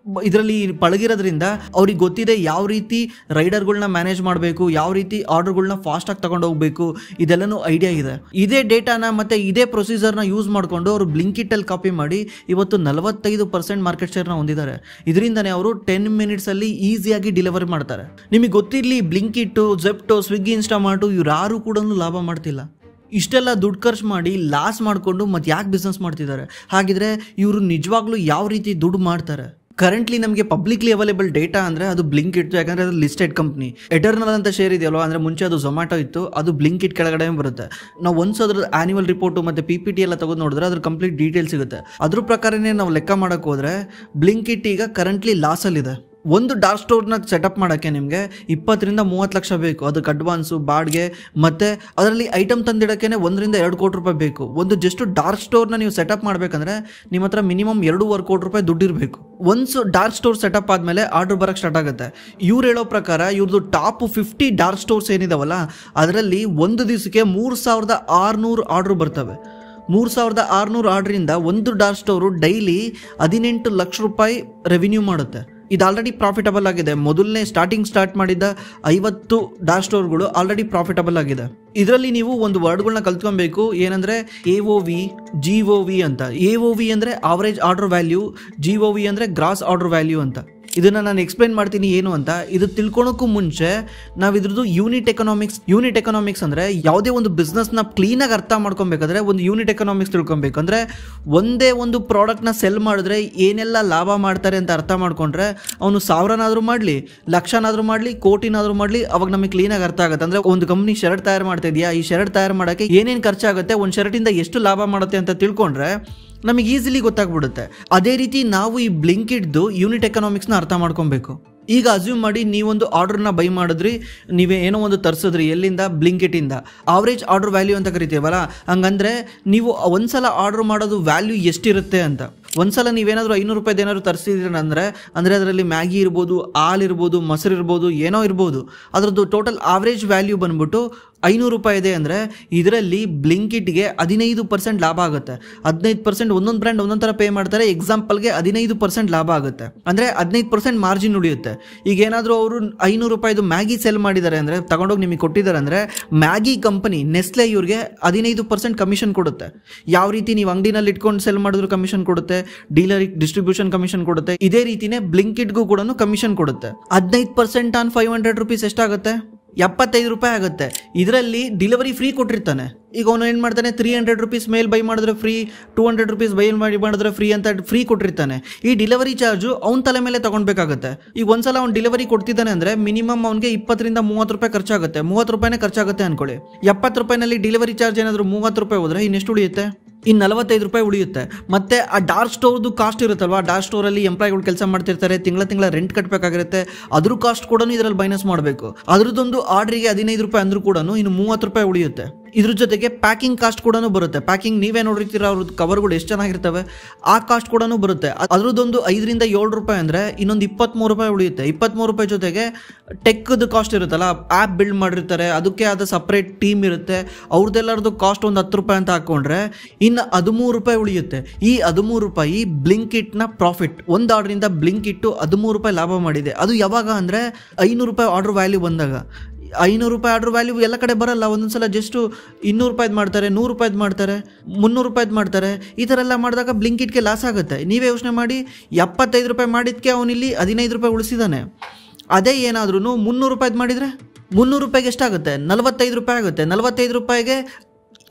ಇದರಲ್ಲಿ ಪಳಗಿರೋದ್ರಿಂದ ಅವ್ರಿಗೆ ಗೊತ್ತಿದೆ ಯಾವ ರೀತಿ ರೈಡರ್ಗಳನ್ನ ಮ್ಯಾನೇಜ್ ಮಾಡಬೇಕು, ಯಾವ ರೀತಿ ಆರ್ಡರ್ಗಳನ್ನ ಫಾಸ್ಟಾಗಿ ತಗೊಂಡು ಹೋಗಬೇಕು, ಇದೆಲ್ಲನೂ ಐಡಿಯಾ ಇದೆ. ಇದೇ ಡೇಟಾನ ಮತ್ತು ಇದೇ ಪ್ರೊಸೀಜರ್ನ ಯೂಸ್ ಮಾಡಿಕೊಂಡು ಅವರು ಬ್ಲಿಂಕಿಟ್ಟಲ್ಲಿ ಕಾಪಿ ಮಾಡಿ ಇವತ್ತು 45% ಮಾರ್ಕೆಟ್ ಶೇರ್ನ ಹೊಂದಿದ್ದಾರೆ. ಇದರಿಂದನೇ ಅವರು 10 ಮಿನಿಟ್ಸಲ್ಲಿ ಈಸಿಯಾಗಿ ಡೆಲಿವರಿ ಮಾಡ್ತಾರೆ. ನಿಮಗೆ ಗೊತ್ತಿರಲಿ, ಬ್ಲಿಂಕಿಟ್ಟು, ಝೆಪ್ಟೋ, ಸ್ವಿಗ್ಗಿ, ಇನ್ಸ್ಟಾಮಾರ್ಟು ಇವ್ರು ಯಾರು ಕೂಡ ಲಾಭ ಮಾಡ್ತಿಲ್ಲ. ಇಷ್ಟೆಲ್ಲ ದುಡ್ಡು ಖರ್ಚು ಮಾಡಿ ಲಾಸ್ ಮಾಡಿಕೊಂಡು ಮತ್ತೆ ಯಾಕೆ ಬಿಸ್ನೆಸ್ ಮಾಡ್ತಿದ್ದಾರೆ? ಹಾಗಿದ್ರೆ ಇವರು ನಿಜವಾಗ್ಲೂ ಯಾವ ರೀತಿ ದುಡ್ಡು ಮಾಡ್ತಾರೆ? ಕರೆಂಟ್ಲಿ ನಮಗೆ ಪಬ್ಲಿಕ್ಲಿ ಅವೈಲೇಬಲ್ ಡೇಟಾ ಅಂದರೆ ಅದು ಬ್ಲಿಂಕಿಟ್, ಯಾಕಂದರೆ ಅದು ಲಿಸ್ಟೆಡ್ ಕಂಪ್ನಿ. ಎಟರ್ನಲ್ ಅಂತ ಶೇರ್ ಇದೆಯಲ್ಲೋ, ಅಂದರೆ ಮುಂಚೆ ಅದು ಝೊಮ್ಯಾಟೊ ಇತ್ತು, ಅದು ಬ್ಲಿಂಕಿಟ್ ಕೆಳಗಡೆ ಬರುತ್ತೆ. ನಾವು ಒಂದ್ಸು ಅದ್ರ ಆ್ಯನ್ಯುವಲ್ ರಿಪೋರ್ಟು ಮತ್ತು PPT ಎಲ್ಲ ತೆಗೆದು ನೋಡಿದ್ರೆ ಅದ್ರ ಕಂಪ್ಲೀಟ್ ಡೀಟೇಲ್ಸ್ ಸಿಗುತ್ತೆ. ಅದ್ರ ಪ್ರಕಾರನೇ ನಾವು ಲೆಕ್ಕ ಮಾಡೋಕ್ಕೆ ಹೋದರೆ ಬ್ಲಿಂಕಿಟ್ ಈಗ ಕರೆಂಟ್ಲಿ ಲಾಸಲ್ಲಿದೆ. ಒಂದು ಡಾರ್ಕ್ ಸ್ಟೋರ್ನ ಸೆಟಪ್ ಮಾಡೋಕ್ಕೆ ನಿಮಗೆ 20-30 ಲಕ್ಷ ಬೇಕು. ಅದಕ್ಕೆ ಅಡ್ವಾನ್ಸು, ಬಾಡಿಗೆ ಮತ್ತು ಅದರಲ್ಲಿ ಐಟಮ್ ತಂದಿಡೋಕ್ಕೆ 1-2 ಕೋಟಿ ರೂಪಾಯಿ ಬೇಕು. ಒಂದು ಜಸ್ಟ್ ಡಾರ್ಕ್ ಸ್ಟೋರ್ನ ನೀವು ಸೆಟಪ್ ಮಾಡಬೇಕಂದ್ರೆ ನಿಮ್ಮ ಹತ್ರ ಮಿನಿಮಮ್ 2.5 ಕೋಟಿ ರೂಪಾಯಿ ದುಡ್ಡಿರಬೇಕು. ಒನ್ಸು ಡಾರ್ಕ್ ಸ್ಟೋರ್ ಸೆಟಪ್ ಆದಮೇಲೆ ಆರ್ಡರ್ ಬರೋಕ್ಕೆ ಸ್ಟಾರ್ಟ್ ಆಗುತ್ತೆ. ಇವ್ರು ಹೇಳೋ ಪ್ರಕಾರ ಇವ್ರದ್ದು ಟಾಪ್ 50 ಡಾರ್ಕ್ ಸ್ಟೋರ್ಸ್ ಏನಿದಾವಲ್ಲ, ಅದರಲ್ಲಿ ಒಂದು ದಿವಸಕ್ಕೆ 3600 ಆರ್ಡ್ರ್ ಬರ್ತವೆ. 3600 ಆರ್ಡ್ರಿಂದ ಒಂದು ಡಾರ್ಕ್ ಸ್ಟೋರು ಡೈಲಿ 18 ಲಕ್ಷ ರೂಪಾಯಿ ರೆವಿನ್ಯೂ ಮಾಡುತ್ತೆ. ಇದು ಆಲ್ರೆಡಿ ಪ್ರಾಫಿಟಬಲ್ ಆಗಿದೆ. ಮೊದಲನೇ ಸ್ಟಾರ್ಟ್ ಮಾಡಿದ್ದ 50 ಡಾರ್ಕ್ ಸ್ಟೋರ್ಗಳು ಆಲ್ರೆಡಿ ಪ್ರಾಫಿಟಬಲ್ ಆಗಿದೆ. ಇದರಲ್ಲಿ ನೀವು ಒಂದು ವರ್ಡ್ಗಳನ್ನ ಕಲ್ತ್ಕೊಬೇಕು, ಏನಂದರೆ AOV, GOV ಅಂತ. AOV ಅಂದರೆ ಆವರೇಜ್ ಆರ್ಡರ್ ವ್ಯಾಲ್ಯೂ, GOV ಅಂದರೆ ಗ್ರಾಸ್ ಆರ್ಡರ್ ವ್ಯಾಲ್ಯೂ ಅಂತ. ಇದನ್ನು ನಾನು ಎಕ್ಸ್ಪ್ಲೈನ್ ಮಾಡ್ತೀನಿ ಏನು ಅಂತ. ಇದು ತಿಳ್ಕೊಳಕ್ಕೂ ಮುಂಚೆ ನಾವು ಇದ್ರದ್ದು ಯೂನಿಟ್ ಎಕನಾಮಿಕ್ಸ್ ಅಂದರೆ ಯಾವುದೇ ಒಂದು ಬಿಸ್ನೆಸ್ನ ಕ್ಲೀನಾಗಿ ಅರ್ಥ ಮಾಡ್ಕೊಬೇಕಾದ್ರೆ ಒಂದು ಯೂನಿಟ್ ಎಕನಾಮಿಕ್ಸ್ ತಿಳ್ಕೊಬೇಕು. ಅಂದರೆ ಒಂದೇ ಒಂದು ಪ್ರಾಡಕ್ಟ್ನ ಸೆಲ್ ಮಾಡಿದ್ರೆ ಏನೆಲ್ಲ ಲಾಭ ಮಾಡ್ತಾರೆ ಅಂತ ಅರ್ಥ ಮಾಡ್ಕೊಂಡ್ರೆ ಅವನು 1000ನಾದರೂ ಮಾಡಲಿ, ಲಕ್ಷನಾದರೂ ಮಾಡಲಿ, ಕೋಟಿನಾದರೂ ಮಾಡಲಿ, ಅವಾಗ ನಮಗೆ ಕ್ಲೀನಾಗಿ ಅರ್ಥ ಆಗುತ್ತೆ. ಅಂದರೆ ಒಂದು ಕಂಪ್ನಿ ಶರ್ಟ್ ತಯಾರು ಮಾಡ್ತಾ ಇದೆಯಾ, ಈ ಶರ್ಟ್ ತಯಾರು ಮಾಡೋಕ್ಕೆ ಏನೇನು ಖರ್ಚಾಗುತ್ತೆ, ಒಂದು ಶರ್ಟಿಂದ ಎಷ್ಟು ಲಾಭ ಮಾಡುತ್ತೆ ಅಂತ ತಿಳ್ಕೊಂಡ್ರೆ ನಮಗೆ ಈಸಿಲಿ ಗೊತ್ತಾಗ್ಬಿಡುತ್ತೆ. ಅದೇ ರೀತಿ ನಾವು ಈ ಬ್ಲಿಂಕಿಟ್ದು ಯೂನಿಟ್ ಎಕನಾಮಿಕ್ಸ್ನ ಅರ್ಥ ಮಾಡ್ಕೊಬೇಕು. ಈಗ ಅಸ್ಯೂಮ್ ಮಾಡಿ ನೀವೊಂದು ಆರ್ಡ್ರನ್ನ ಬೈ ಮಾಡಿದ್ರಿ, ನೀವೇ ಏನೋ ಒಂದು ತರಿಸಿದ್ರಿ, ಎಲ್ಲಿಂದ? ಬ್ಲಿಂಕಿಟಿಂದ. ಆವ್ರೇಜ್ ಆರ್ಡರ್ ವ್ಯಾಲ್ಯೂ ಅಂತ ಕರಿತೀವಲ್ಲ, ಹಂಗಂದರೆ ನೀವು ಒಂದ್ಸಲ ಆರ್ಡರ್ ಮಾಡೋದು ವ್ಯಾಲ್ಯೂ ಎಷ್ಟಿರುತ್ತೆ ಅಂತ. ಒಂದ್ಸಲ ನೀವೇನಾದರೂ 500 ರೂಪಾಯಿದು ಏನಾದ್ರು ತರಿಸಿದ್ರಿ ಅಂದರೆ ಅದರಲ್ಲಿ ಮ್ಯಾಗಿ ಇರ್ಬೋದು, ಹಾಲು ಇರ್ಬೋದು, ಮೊಸರು ಇರ್ಬೋದು, ಏನೋ ಇರ್ಬೋದು, ಅದರದ್ದು ಟೋಟಲ್ ಆವ್ರೇಜ್ ವ್ಯಾಲ್ಯೂ ಬಂದ್ಬಿಟ್ಟು 500 ರೂಪಾಯಿ ಇದೆ ಅಂದರೆ ಇದರಲ್ಲಿ ಬ್ಲಿಂಕಿಟ್ಗೆ 15% ಲಾಭ ಆಗುತ್ತೆ. 15% ಒಂದೊಂದು ಬ್ರ್ಯಾಂಡ್ ಒಂದೊಂದು ಥರ ಪೇ ಮಾಡ್ತಾರೆ. ಎಕ್ಸಾಂಪಲ್ಗೆ 15% ಲಾಭ ಆಗುತ್ತೆ, ಅಂದರೆ 15% ಮಾರ್ಜಿನ್ ಉಳಿಯುತ್ತೆ. ಈಗ ಏನಾದರೂ ಅವರು 500 ರೂಪಾಯಿದು ಮ್ಯಾಗಿ ಸೆಲ್ ಮಾಡಿದ್ದಾರೆ ಅಂದರೆ, ತಗೊಂಡೋಗಿ ನಿಮಗೆ ಕೊಟ್ಟಿದ್ದಾರೆ ಅಂದರೆ, ಮ್ಯಾಗಿ ಕಂಪನಿ ನೆಸ್ಲೆ ಇವ್ರಿಗೆ 15% ಕಮಿಷನ್ ಕೊಡುತ್ತೆ. ಯಾವ ರೀತಿ ನೀವು ಅಂಗಡಿನಲ್ಲಿ ಇಟ್ಕೊಂಡು ಸೆಲ್ ಮಾಡಿದ್ರು ಕಮಿಷನ್ ಕೊಡುತ್ತೆ, ಡೀಲರಿಗೆ ಡಿಸ್ಟ್ರಿಬ್ಯೂಷನ್ ಕಮಿಷನ್ ಕೊಡುತ್ತೆ, ಇದೇ ರೀತಿನೇ ಬ್ಲಿಂಕಿಟ್ಗೂ ಕೂಡ ಕಮಿಷನ್ ಕೊಡುತ್ತೆ. 15% ಆನ್ 500 ರೂಪೀಸ್ ಎಷ್ಟಾಗುತ್ತೆ? 75 ರೂಪಾಯಿ ಆಗುತ್ತೆ. ಇದರಲ್ಲಿ ಡೆಲಿವರಿ ಫ್ರೀ ಕೊಟ್ಟಿರ್ತಾನೆ. ಈಗ ಅವನು ಏನು ಮಾಡ್ತಾನೆ, 300 ರೂಪೀಸ್ ಮೇಲ್ ಬೈ ಮಾಡಿದ್ರೆ ಫ್ರೀ, 200 ರೂಪೀಸ್ ಬೈ ಮಾಡಿದ್ರೆ ಫ್ರೀ ಅಂತ ಫ್ರೀ ಕೊಟ್ಟಿರ್ತಾನೆ. ಈ ಡೆಲಿವರಿ ಚಾರ್ಜು ಅವ್ನ ತಲೆ ಮೇಲೆ ತೊಗೊಳ್ಬೇಕಾಗುತ್ತೆ. ಈಗ ಒಂದ್ಸಲ ಅವ್ನು ಡೆಲಿವರಿ ಕೊಡ್ತಿದ್ದಾನೆ ಅಂದರೆ ಮಿನಿಮಮ್ ಅವ್ನಿಗೆ 20-30 ರೂಪಾಯಿ ಖರ್ಚಾಗುತ್ತೆ. 30 ರೂಪಾಯಿನೇ ಖರ್ಚಾಗುತ್ತೆ ಅನ್ಕೊಳ್ಳಿ. 70 ರೂಪಾಯಿನಲ್ಲಿ ಡೆಲಿವರಿ ಚಾರ್ಜ್ ಏನಾದರೂ 30 ರೂಪಾಯಿ ಹೋದರೆ ಇನ್ನೆಷ್ಟು ಉಳಿಯುತ್ತೆ? ಇನ್ನು 45 ರೂಪಾಯಿ ಉಳಿಯುತ್ತೆ. ಮತ್ತು ಆ ಡಾರ್ಕ್ ಸ್ಟೋರ್ದು ಕಾಸ್ಟ್ ಇರುತ್ತಲ್ವ, ಡಾರ್ಕ್ ಸ್ಟೋರಲ್ಲಿ ಎಂಪ್ಲಾಯ್ಗಳು ಕೆಲಸ ಮಾಡ್ತಿರ್ತಾರೆ, ತಿಂಗಳ ರೆಂಟ್ ಕಟ್ಟಬೇಕಾಗಿರುತ್ತೆ, ಅದ್ರ ಕಾಸ್ಟ್ ಕೂಡ ಇದರಲ್ಲಿ ಮೈನಸ್ ಮಾಡಬೇಕು. ಅದ್ರದ್ದೊಂದು ಆರ್ಡ್ರಿಗೆ 15 ರೂಪಾಯಿ ಅಂದರೂ ಕೂಡ ಇನ್ನು 30 ರೂಪಾಯಿ ಉಳಿಯುತ್ತೆ. ಇದ್ರ ಜೊತೆಗೆ ಪ್ಯಾಕಿಂಗ್ ಕಾಸ್ಟ್ ಕೂಡ ಬರುತ್ತೆ. ಪ್ಯಾಕಿಂಗ್ ನೀವೇ ನೋಡಿರ್ತೀರ, ಅವ್ರದ್ದು ಕವರ್ಗಳು ಎಷ್ಟು ಚೆನ್ನಾಗಿರ್ತವೆ, ಆ ಕಾಸ್ಟ್ ಕೂಡ ಬರುತ್ತೆ. ಅದ್ರದ್ದೊಂದು 5-7 ರೂಪಾಯಿ ಅಂದರೆ ಇನ್ನೊಂದು 23 ರೂಪಾಯಿ ಉಳಿಯುತ್ತೆ. 23 ರೂಪಾಯಿ ಜೊತೆಗೆ ಟೆಕ್ದು ಕಾಸ್ಟ್ ಇರುತ್ತಲ್ಲ, ಆ್ಯಪ್ ಬಿಲ್ಡ್ ಮಾಡಿರ್ತಾರೆ, ಅದಕ್ಕೆ ಆದ ಸಪ್ರೇಟ್ ಟೀಮ್ ಇರುತ್ತೆ, ಅವ್ರದ್ದೆಲ್ಲರದ್ದು ಕಾಸ್ಟ್ ಒಂದು 10 ರೂಪಾಯಿ ಅಂತ ಹಾಕ್ಕೊಂಡ್ರೆ ಇನ್ನು 13 ರೂಪಾಯಿ ಉಳಿಯುತ್ತೆ. ಈ 13 ರೂಪಾಯಿ ಬ್ಲಿಂಕಿಟ್ನ ಪ್ರಾಫಿಟ್. ಒಂದು ಆರ್ಡ್ರಿಂದ ಬ್ಲಿಂಕಿಟ್ಟು 13 ರೂಪಾಯಿ ಲಾಭ ಮಾಡಿದೆ. ಅದು ಯಾವಾಗ ಅಂದರೆ 500 ರೂಪಾಯಿ ಆರ್ಡರ್ ವ್ಯಾಲ್ಯೂ ಬಂದಾಗ. 500 ರೂಪಾಯಿ ಆರ್ಡರ್ ವ್ಯಾಲ್ಯೂ ಎಲ್ಲ ಕಡೆ ಬರಲ್ಲ. ಒಂದೊಂದು ಸಲ ಜಸ್ಟು 200 ರೂಪಾಯಿದು ಮಾಡ್ತಾರೆ, 100 ರೂಪಾಯಿದು ಮಾಡ್ತಾರೆ, 300 ರೂಪಾಯಿದು ಮಾಡ್ತಾರೆ. ಈ ಥರ ಎಲ್ಲ ಮಾಡಿದಾಗ ಬ್ಲಿಂಕಿಟ್ಗೆ ಲಾಸ್ ಆಗುತ್ತೆ. ನೀವೇ ಯೋಚನೆ ಮಾಡಿ, 75 ರೂಪಾಯಿ ಮಾಡಿದ್ದಕ್ಕೆ ಅವನಿಲ್ಲಿ 15 ರೂಪಾಯಿ ಉಳಿಸಿದ್ದಾನೆ. ಅದೇ ಏನಾದ್ರೂ 300 ರೂಪಾಯಿದು ಮಾಡಿದರೆ 300 ರೂಪಾಯಿಗೆ ಎಷ್ಟಾಗುತ್ತೆ? 45 ರೂಪಾಯಿ ಆಗುತ್ತೆ. 45 ರೂಪಾಯಿಗೆ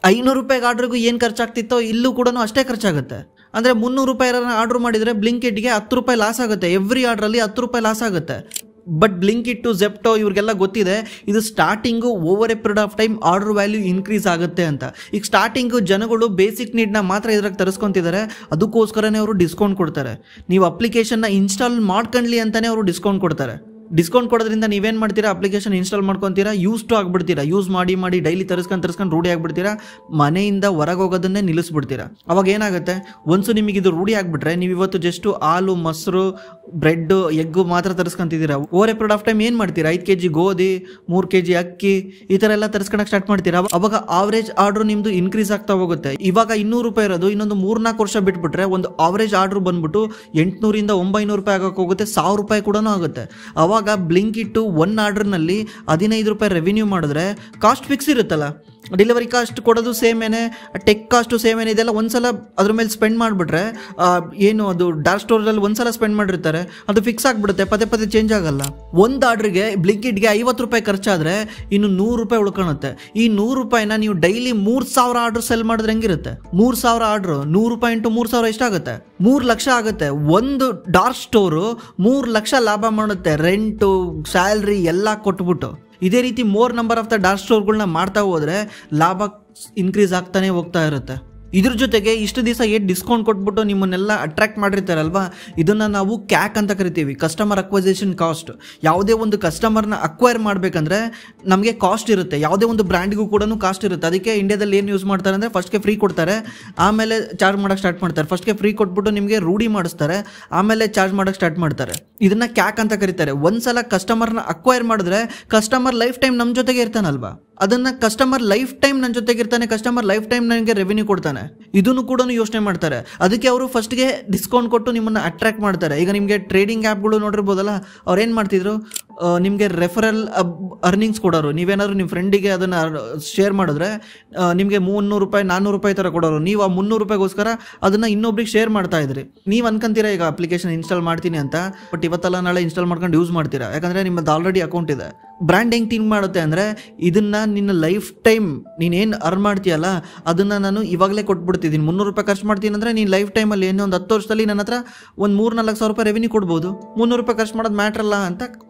500 ರೂಪಾಯಿಗೆ ಆರ್ಡ್ರಿಗೂ ಏನು ಖರ್ಚಾಗ್ತಿತ್ತೋ ಇಲ್ಲೂ ಕೂಡ ಅಷ್ಟೇ ಖರ್ಚಾಗುತ್ತೆ. ಅಂದರೆ 300 ರೂಪಾಯಿ ಆರ್ಡ್ರ್ ಮಾಡಿದರೆ ಬ್ಲಿಂಕಿಟ್ಗೆ 10 ರೂಪಾಯಿ ಲಾಸ್ ಆಗುತ್ತೆ. ಎವ್ರಿ ಆರ್ಡ್ರಲ್ಲಿ 10 ರೂಪಾಯಿ ಲಾಸ್ ಆಗುತ್ತೆ. ಬಟ್ ಬ್ಲಿಂಕಿಟ್ಟು, ಜೆಪ್ಟೋ ಇವ್ರಿಗೆಲ್ಲ ಗೊತ್ತಿದೆ ಇದು starting over a period of time order value increase ಆಗುತ್ತೆ ಅಂತ. ಈಗ ಸ್ಟಾರ್ಟಿಂಗು ಜನಗಳು ಬೇಸಿಕ್ ನೀಡ್ನ ಮಾತ್ರ ಇದ್ರಾಗ ತರಿಸ್ಕೊತಿದ್ದಾರೆ, ಅದಕ್ಕೋಸ್ಕರನೇ ಅವರು ಡಿಸ್ಕೌಂಟ್ ಕೊಡ್ತಾರೆ. ನೀವು ಅಪ್ಲಿಕೇಶನ್ನ ಇನ್ಸ್ಟಾಲ್ ಮಾಡ್ಕೊಳ್ಳಿ ಅಂತಲೇ ಅವರು ಡಿಸ್ಕೌಂಟ್ ಕೊಡ್ತಾರೆ. ಡಿಸ್ಕೌಂಟ್ ಕೊಡೋದ್ರಿಂದ ನೀವೇನು ಮಾಡ್ತೀರಾ, ಅಪ್ಲಿಕೇಶನ್ ಇನ್ಸ್ಟಾಲ್ ಮಾಡ್ಕೊತೀರಾ, ಯೂಸ್ ಟು ಆಗಿಬಿಡ್ತೀರಾ. ಯೂಸ್ ಮಾಡಿ ಡೈಲಿ ತರಿಸ್ಕೊಂಡು ರೂಢಿ ಆಗಿಬಿಡ್ತೀರಾ. ಮನೆಯಿಂದ ಹೊರಗೆ ಹೋಗೋದನ್ನೇ ನಿಲ್ಲಿಸ್ಬಿಡ್ತೀರಾ. ಅವಾಗ ಏನಾಗುತ್ತೆ, ಒಂದ್ಸು ನಿಮಗೆ ಇದು ರೂಢಿ ಆಗಿಬಿಟ್ರೆ ನೀವು ಇವತ್ತು ಜಸ್ಟು ಹಾಲು, ಮೊಸರು, ಬ್ರೆಡ್, ಎಗ್ಗು ಮಾತ್ರ ತರಿಸ್ಕೊಂತಿದ್ದೀರಾ. Over a period of time ಏನು ಮಾಡ್ತೀರಾ, 5 kg ಗೋಧಿ, 3 kg ಅಕ್ಕಿ, ಈ ಥರ ಎಲ್ಲ ತರಿಸ್ಕೊಳಕ್ಕೆ ಸ್ಟಾರ್ಟ್ ಮಾಡ್ತೀರಾ. ಅವಾಗ ಆವ್ರೇಜ್ ಆರ್ಡ್ರು ನಿಮ್ಮದು ಇನ್ಕ್ರೀಸ್ ಆಗ್ತಾ ಹೋಗುತ್ತೆ. ಇವಾಗ 200 ರೂಪಾಯಿ ಇರೋದು ಇನ್ನೊಂದು 3-4 ವರ್ಷ ಬಿಟ್ಬಿಟ್ರೆ ಒಂದು ಆವ್ರೇಜ್ ಆರ್ಡ್ರು ಬಂದ್ಬಿಟ್ಟು 800-900 ರೂಪಾಯಿ ಆಗೋಕೆ ಹೋಗುತ್ತೆ, 1000 ರೂಪಾಯಿ ಕೂಡ ಆಗುತ್ತೆ. ಅವಾಗ ಬ್ಲಿಂಕಿಟ್ಟು 1 ಆರ್ಡ್ರ್ನಲ್ಲಿ 15 ರೂಪಾಯಿ ರೆವಿನ್ಯೂ ಮಾಡಿದ್ರೆ ಕಾಸ್ಟ್ ಫಿಕ್ಸ್ ಇರುತ್ತಲ್ಲ, ಡೆಲಿವರಿ ಕಾಸ್ಟ್ ಕೊಡೋದು ಸೇಮೇನೆ, ಟೆಕ್ ಕಾಸ್ಟು ಸೇಮೇನೆ. ಇದೆಲ್ಲ ಒಂದ್ಸಲ ಅದ್ರ ಮೇಲೆ ಸ್ಪೆಂಡ್ ಮಾಡಿಬಿಟ್ರೆ ಏನು ಅದು ಡಾರ್ಕ್ ಸ್ಟೋರಲ್ಲಿ ಒಂದ್ಸಲ ಸ್ಪೆಂಡ್ ಮಾಡಿರ್ತಾರೆ, ಅದು ಫಿಕ್ಸ್ ಆಗಿಬಿಡುತ್ತೆ, ಪದೇ ಚೇಂಜ್ ಆಗಲ್ಲ. ಒಂದು ಆರ್ಡ್ರಿಗೆ ಬ್ಲಿಂಕಿಟ್ಗೆ 50 ರೂಪಾಯಿ ಖರ್ಚಾದರೆ ಇನ್ನು 100 ರೂಪಾಯಿ ಉಳ್ಕೊಳುತ್ತೆ. ಈ 100 ರೂಪಾಯಿನ ನೀವು ಡೈಲಿ 3000 ಆರ್ಡ್ರ್ ಸೆಲ್ ಮಾಡಿದ್ರೆ ಹೆಂಗಿರುತ್ತೆ? 3000 ಆರ್ಡ್ರು 100 ರೂಪಾಯಿ ಇಂಟು 3000 ಎಷ್ಟಾಗುತ್ತೆ? 3 ಲಕ್ಷ ಆಗುತ್ತೆ. ಒಂದು ಡಾರ್ಕ್ ಸ್ಟೋರು 3 ಲಕ್ಷ ಲಾಭ ಮಾಡುತ್ತೆ, ರೆಂಟು, ಸ್ಯಾಲ್ರಿ ಎಲ್ಲ ಕೊಟ್ಬಿಟ್ಟು. ಇದೇ ರೀತಿ more number of the dark ಸ್ಟೋರ್ಗಳನ್ನ ಮಾಡ್ತಾ ಹೋದರೆ ಲಾಭ ಇನ್ಕ್ರೀಸ್ ಆಗ್ತಾನೆ ಹೋಗ್ತಾ ಇರುತ್ತೆ. ಇದ್ರ ಜೊತೆಗೆ ಇಷ್ಟು ದಿವಸ ಡಿಸ್ಕೌಂಟ್ ಕೊಟ್ಬಿಟ್ಟು ನಿಮ್ಮನ್ನೆಲ್ಲ ಅಟ್ರಾಕ್ಟ್ ಮಾಡಿರ್ತಾರಲ್ವಾ, ಇದನ್ನು ನಾವು ಕ್ಯಾಕ್ ಅಂತ ಕರಿತೀವಿ, ಕಸ್ಟಮರ್ ಅಕ್ವೈಸೇಷನ್ ಕಾಸ್ಟ್. ಯಾವುದೇ ಒಂದು ಕಸ್ಟಮರ್ನ ಅಕ್ವೈರ್ ಮಾಡಬೇಕಂದ್ರೆ ನಮಗೆ ಕಾಸ್ಟ್ ಇರುತ್ತೆ, ಯಾವುದೇ ಒಂದು ಬ್ರ್ಯಾಂಡ್ಗೂ ಕೂಡ ಕಾಸ್ಟ್ ಇರುತ್ತೆ. ಅದಕ್ಕೆ ಇಂಡಿಯಾದಲ್ಲಿ ಏನು ಯೂಸ್ ಮಾಡ್ತಾರೆ ಅಂದರೆ ಫಸ್ಟ್ಗೆ ಫ್ರೀ ಕೊಡ್ತಾರೆ, ಆಮೇಲೆ ಚಾರ್ಜ್ ಮಾಡೋಕ್ಕೆ ಸ್ಟಾರ್ಟ್ ಮಾಡ್ತಾರೆ. ಫಸ್ಟ್ಗೆ ಫ್ರೀ ಕೊಟ್ಬಿಟ್ಟು ನಿಮಗೆ ರೂಢಿ ಮಾಡಿಸ್ತಾರೆ, ಆಮೇಲೆ ಚಾರ್ಜ್ ಮಾಡೋಕ್ಕೆ ಸ್ಟಾರ್ಟ್ ಮಾಡ್ತಾರೆ. ಇದನ್ನು ಕ್ಯಾಕ್ ಅಂತ ಕರೀತಾರೆ. ಒಂದ್ಸಲ ಕಸ್ಟಮರ್ನ ಅಕ್ವೈರ್ ಮಾಡಿದ್ರೆ ಕಸ್ಟಮರ್ ಲೈಫ್ ಟೈಮ್ ನಮ್ಮ ಜೊತೆಗೆ ಇರ್ತಾನಲ್ವಾ, ಅದನ್ನು ಕಸ್ಟಮರ್ ಲೈಫ್ ಟೈಮ್ ನನ್ನ ಜೊತೆಗೆ ಇರ್ತಾನೆ, ಕಸ್ಟಮರ್ ಲೈಫ್ ಟೈಮ್ ನನಗೆ ರೆವೆನ್ಯೂ ಕೊಡ್ತಾನೆ. ಇದನ್ನು ಕೂಡ ಯೋಚನೆ ಮಾಡ್ತಾರೆ. ಅದಕ್ಕೆ ಅವರು ಫಸ್ಟ್ಗೆ ಡಿಸ್ಕೌಂಟ್ ಕೊಟ್ಟು ನಿಮ್ಮನ್ನು ಅಟ್ರಾಕ್ಟ್ ಮಾಡ್ತಾರೆ. ಈಗ ನಿಮಗೆ ಟ್ರೇಡಿಂಗ್ ಆ್ಯಪ್ಗಳು ನೋಡಿರ್ಬೋದಲ್ಲ, ಅವ್ರು ಏನು ಮಾಡ್ತಿದ್ರು, ನಿಮಗೆ ರೆಫರಲ್ ಅರ್ನಿಂಗ್ಸ್ ಕೊಡೋರು. ನೀವೇನಾದ್ರು ನಿಮ್ಮ ಫ್ರೆಂಡಿಗೆ ಅದನ್ನು ಶೇರ್ ಮಾಡಿದ್ರೆ ನಿಮಗೆ 300 ರೂಪಾಯಿ 400 ರೂಪಾಯಿ ಥರ ಕೊಡೋರು. ನೀವು ಆ 300 ರೂಪಾಯಿಗೋಸ್ಕರ ಅದನ್ನು ಇನ್ನೊಬ್ರಿಗೆ ಶೇರ್ ಮಾಡ್ತಾ ಇದ್ರಿ. ನೀವು ಅನ್ಕೊಂತೀರಾ ಈಗ ಅಪ್ಲಿಕೇಶನ್ ಇನ್ಸ್ಟಾಲ್ ಮಾಡ್ತೀನಿ ಅಂತ, ಬಟ್ ಇವತ್ತಲ್ಲ ನಾಳೆ ಇನ್ಸ್ಟಾಲ್ ಮಾಡ್ಕೊಂಡು ಯೂಸ್ ಮಾಡ್ತೀರಾ, ಯಾಕಂದರೆ ನಿಮ್ಮದು ಆಲ್ರೆಡಿ ಅಕೌಂಟ್ ಇದೆ. ಬ್ರ್ಯಾಂಡ್ ಹೆಂಗೆ ಥಿಂಕ್ ಮಾಡುತ್ತೆ ಅಂದರೆ, ಇದನ್ನು ನಿನ್ನ ಲೈಫ್ ಟೈಮ್ ನೀನೇನು ಅರ್ನ್ ಮಾಡ್ತೀಯಲ್ಲ ಅದನ್ನು ನಾನು ಇವಾಗಲೇ ಕೊಟ್ಬಿಡ್ತಿದ್ದೀನಿ. 300 ರೂಪಾಯಿ ಖರ್ಚು ಮಾಡ್ತೀನಿ ಅಂದರೆ ನೀನು ಲೈಫ್ ಟೈಮಲ್ಲಿ ಏನೋ ಒಂದು 10 ವರ್ಷದಲ್ಲಿ ನನ್ನ ಹತ್ರ ಒಂದು 3-4 ಸಾವಿರ ರೂಪಾಯಿ ರೆವೆನ್ಯೂ ಕೊಡ್ಬೋದು. 300 ರೂಪಾಯಿ ಖರ್ಚು ಮಾಡೋದು ಮ್ಯಾಟ್ರ್ ಅಲ್ಲ ಅಂತ